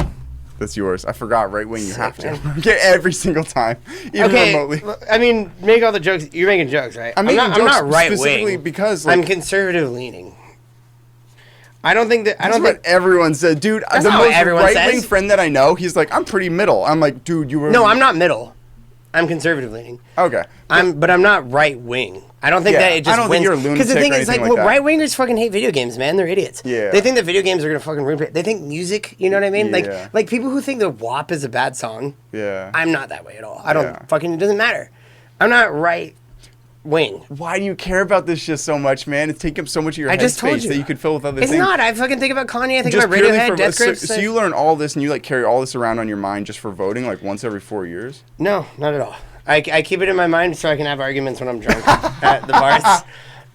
That's yours. I forgot right when you have Sick, to. Get every single time, even Okay, remotely. I mean, make all the jokes. You're making jokes, right? I'm making I'm jokes not right specifically wing because like, I'm conservative leaning. I don't think that. I that's don't what think. everyone said, dude. That's The not what most everyone right-wing says. friend that I know, he's like, I'm pretty middle. I'm like, dude, you were. No, I'm not middle. I'm conservative leaning. Okay. But I'm not right wing. I don't think Yeah, that it just I don't wins. think you're a Because the lunatic thing or is, like, anything like that. right wingers fucking hate video games, man. They're idiots. Yeah. They think that video games are gonna fucking ruin it. They think music. You know what I mean? Yeah. Like people who think that WAP is a bad song. Yeah. I'm not that way at all. I don't Yeah. fucking. It doesn't matter. I'm not right wing. Why do you care about this shit so much, man? It's taking up so much of your I just told headspace you. that you could fill with other It's things. not. I fucking think about Kanye. I think Just about purely Radiohead, for Death so, Grips. so you learn all this and you like carry all this around on your mind just for voting like once every 4 years? No, not at all. I keep it in my mind so I can have arguments when I'm drunk at the bars.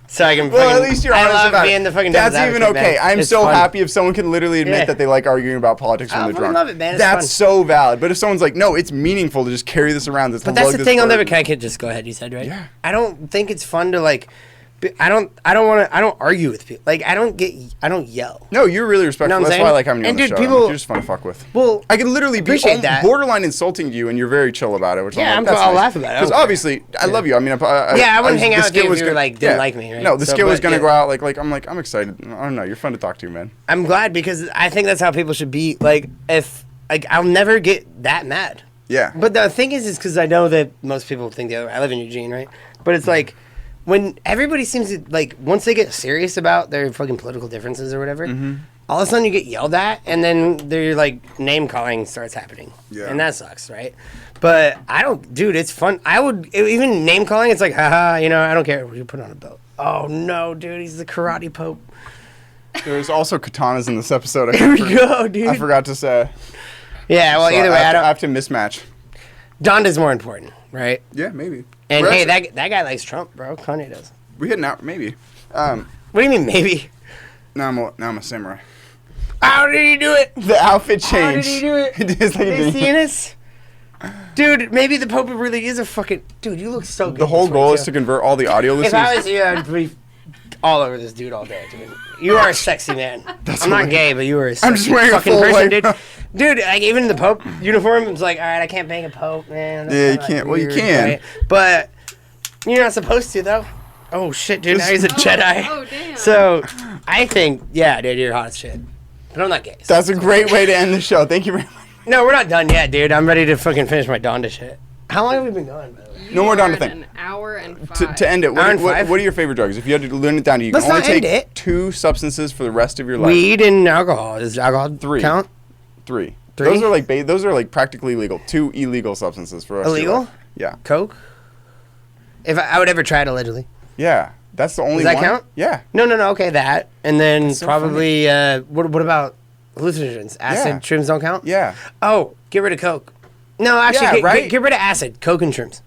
So I can. Well, fucking, at least you're I honest love about being it. the fucking. That's devil's even advocate, okay. man. I'm It's so fun. happy if someone can literally admit Yeah. that they like arguing about politics when I they're fucking drunk. love it, man. It's That's fun. so valid. But if someone's like, no, it's meaningful to just carry this around. This But that's the thing. I'll never. Can Can I just go ahead? You said right. Yeah. I don't think it's fun to like. I don't want to. I don't argue with people. Like I don't yell. No, you're really respectful. Know what I'm That's saying? why I like having you And on the dude, show. people- You're just fun to fuck with. Well, I can literally be appreciate that. borderline insulting you, and you're very chill about it. Which Yeah, I'm like, I'll that's laugh about it. I Because don't care. obviously, I love you. I mean, Yeah, I wouldn't hang the out with skill you if was you were, gonna- like, didn't like me, right? No, the So, skill was but, gonna yeah. go out. Like I'm excited. I don't know. You're fun to talk to, man. I'm glad because I think that's how people should be. Like if like I'll never get that mad. Yeah. But the thing is because I know that most people think the other way. I live in Eugene, right? But it's like when everybody seems to like once they get serious about their fucking political differences or whatever, all of a sudden you get yelled at, and then they're like name calling starts happening, Yeah. and that sucks, right? But I don't, dude. It's fun. I would even name calling. It's like, haha, you know, I don't care. You put on a belt. Oh no, dude, he's the karate pope. There's also katanas in this episode. Here we go, dude. I forgot to say. Yeah, well, So either way, I I don't. have to mismatch. Donda's more important, right? Yeah, maybe. And We're hey, actually- that guy likes Trump, bro. Kanye does. we hit an hour, maybe. What do you mean, maybe? Now I'm a samurai. How did he do it? The outfit How changed. did he do it? It is like a They thing. seeing us? Dude, maybe the Pope really is a fucking... Dude, you look so good. The whole this way, goal too. is to convert all the audio If listeners. I was you, I'd be all over this dude all day, dude. You are a sexy man. I'm not gay, but you are a sexy just wearing a fucking full person, white- dude. Dude, like, even the Pope uniform, it's like, all right, I can't bang a Pope, man. That's Yeah, you kinda, can't. Well, you weird, can. right? But you're not supposed to, though. Oh, shit, dude, now he's a Jedi. Oh, damn. So, I think, yeah, dude, you're hot as shit. But I'm not gay. so- That's a great way to end the show. Thank you very much. No, we're not done yet, dude. I'm ready to fucking finish my Donda shit. How long have we been going, by the way? No more You down are to think. An hour and To, 5. to end it, Hour and what five? are your favorite drugs? If you had to learn it down to you, Let's can only not end take it. 2 substances for the rest of your life. Weed and alcohol. Does alcohol 3. count? 3. Three? Those are like practically legal. 2 illegal substances for us. Illegal? Yeah. Coke? If I would ever try it allegedly. Yeah. That's the only Does that one. count? Yeah. No. Okay, that. And then so probably, what about hallucinogens? Acid, Yeah. shrooms don't count? Yeah. Oh, get rid of Coke. No, actually, Yeah, right? get rid of acid. Coke and shrooms.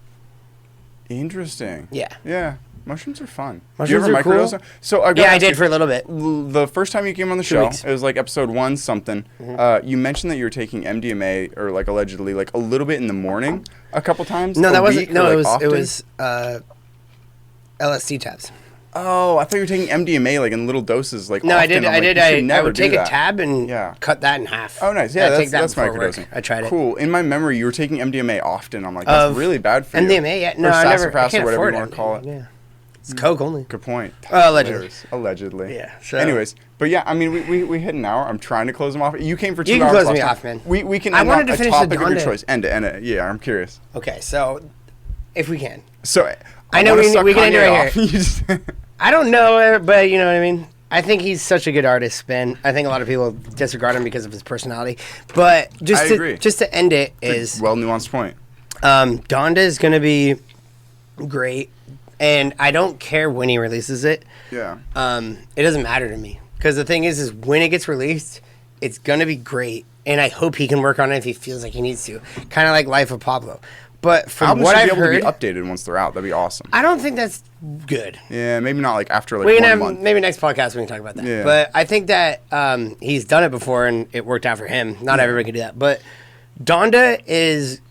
Interesting. Yeah. Yeah. Mushrooms are fun. Mushrooms Do you are ever cool. microdose them? So I Yeah, I did for a little bit. The first time you came on the 2 show, weeks. it was like episode 1 something. You mentioned that you were taking MDMA or like allegedly like a little bit in the morning a couple times. No, that a wasn't. week, No, or, it like, was. often? It was LSD tabs. Oh, I thought you were taking MDMA like in little doses. Like No, often. I did. I'm I like, did. you should I never would do take a that. tab and Yeah. cut that in half. Oh, nice. Yeah, I take that's before work. microdosing. I tried it. Cool. In my memory, you were taking MDMA often. I'm like, that's really bad for you. MDMA, yeah. No, or I never. I sassafras can't or whatever afford you want to call it. Yeah. It's Coke only. Good point. Allegedly. Hilarious. Allegedly. Yeah. So. Anyways, but yeah, I mean, we hit an hour. I'm trying to close them off. You came for 2 You hours. can close last me time. off, man. We can. I end wanted on to a finish the topic of your DONDA. choice. End it. Yeah, I'm curious. Okay, so if we can, So I know wanna we suck can end it Kanye right off. here. You just- I don't know, but you know what I mean. I think he's such a good artist, Ben. I think a lot of people disregard him because of his personality. But I agree. just to end it is well nuanced point. Donda is going to be great, and I don't care when he releases it. Yeah. It doesn't matter to me because the thing is when it gets released, it's going to be great, and I hope he can work on it if he feels like he needs to. Kind of like Life of Pablo. But from Albums what should I've be able heard, to be updated once they're out. That'd be awesome. I don't think that's good. Yeah, maybe not like after like We can 1 have month. maybe next podcast we can talk about that. Yeah. But I think that he's done it before and it worked out for him. Not everybody can do that. But Donda is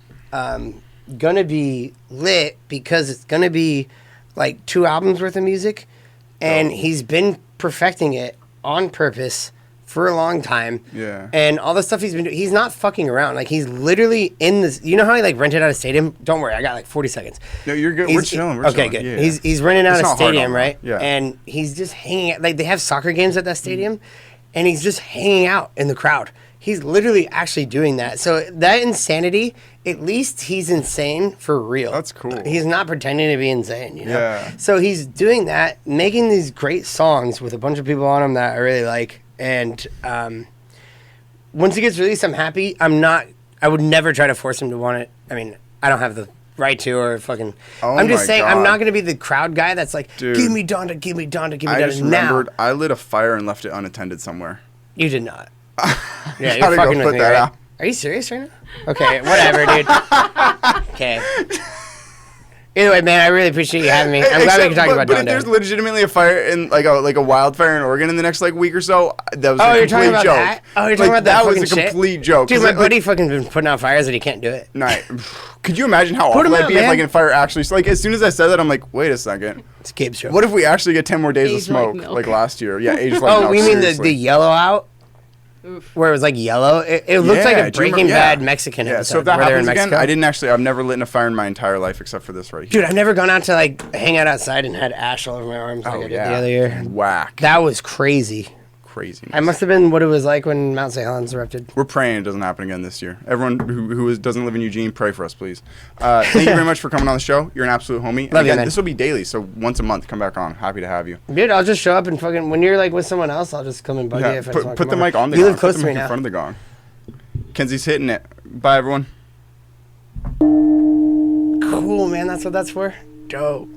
gonna be lit because it's gonna be like 2 albums worth of music, and he's been perfecting it on purpose for a long time. Yeah. And all the stuff he's been doing, he's not fucking around. Like he's literally in this. You know how he like rented out a stadium? Don't worry, I got like 40 seconds. No, you're good. He's- We're chilling. We're okay, chilling. good. Yeah. He's renting out It's a not hard stadium, on right? them. Yeah. And he's just hanging out. Like they have soccer games at that stadium, and he's just hanging out in the crowd. He's literally actually doing that. So that insanity, at least he's insane for real. That's cool. He's not pretending to be insane, you know? Yeah. So he's doing that, making these great songs with a bunch of people on them that I really like. And once it gets released, I'm happy. I would never try to force him to want it. I mean, I don't have the right to or fucking. Oh I'm just my saying, God. I'm not going to be the crowd guy that's like, Dude. give me Donda, give me Donda, give me I just Donda now. remembered I lit a fire and left it unattended somewhere. You did not. Yeah, Gotta you're go fucking with put me, that right? out. Are you serious right now? Okay, whatever, dude. Okay. Either way, man, I really appreciate you having me. I'm glad we can talk about But if there's Donda. legitimately a fire in like a wildfire in Oregon in the next like week or so, that was Oh, a you're complete talking about joke. that? Oh, you're talking Like, about that was a fucking shit? complete joke. Dude, 'Cause my it, buddy fucking been putting out fires and he can't do it. Night. Could you imagine how Put awful 'em that'd out, be if man. like a fire actually? So, like as soon as I said that, I'm like, wait a second. It's Gabe's show. What if we actually get 10 more days of Age like smoke milk. like last year? Yeah, age like Oh, milk, we mean the seriously. yellow out? Oof. Where it was like yellow? It looks like a Yeah, do you Breaking remember- Bad yeah. Mexican Yeah, episode. so if that where they're in happens again, Mexico. I didn't actually. I've never lit in a fire in my entire life except for this right here. Dude, I've never gone out to like hang out outside and had ash all over my arms like I did the other year. Whack. That was crazy. Craziness. I must have been what it was like when Mount St. Helens erupted. We're praying it doesn't happen again this year. Everyone doesn't live in Eugene, pray for us, please. Thank you very much for coming on the show. You're an absolute homie. And Love you, again, man. this will be daily, so once a month, come back on. Happy to have you. Dude, I'll just show up and fucking when you're like with someone else, I'll just come and bug you if I just wanna put the come over. mic on the You gong. live close Put to the me mic in now. front of the gong. Kenzie's hitting it. Bye, everyone. Cool, man. That's what that's for. Dope.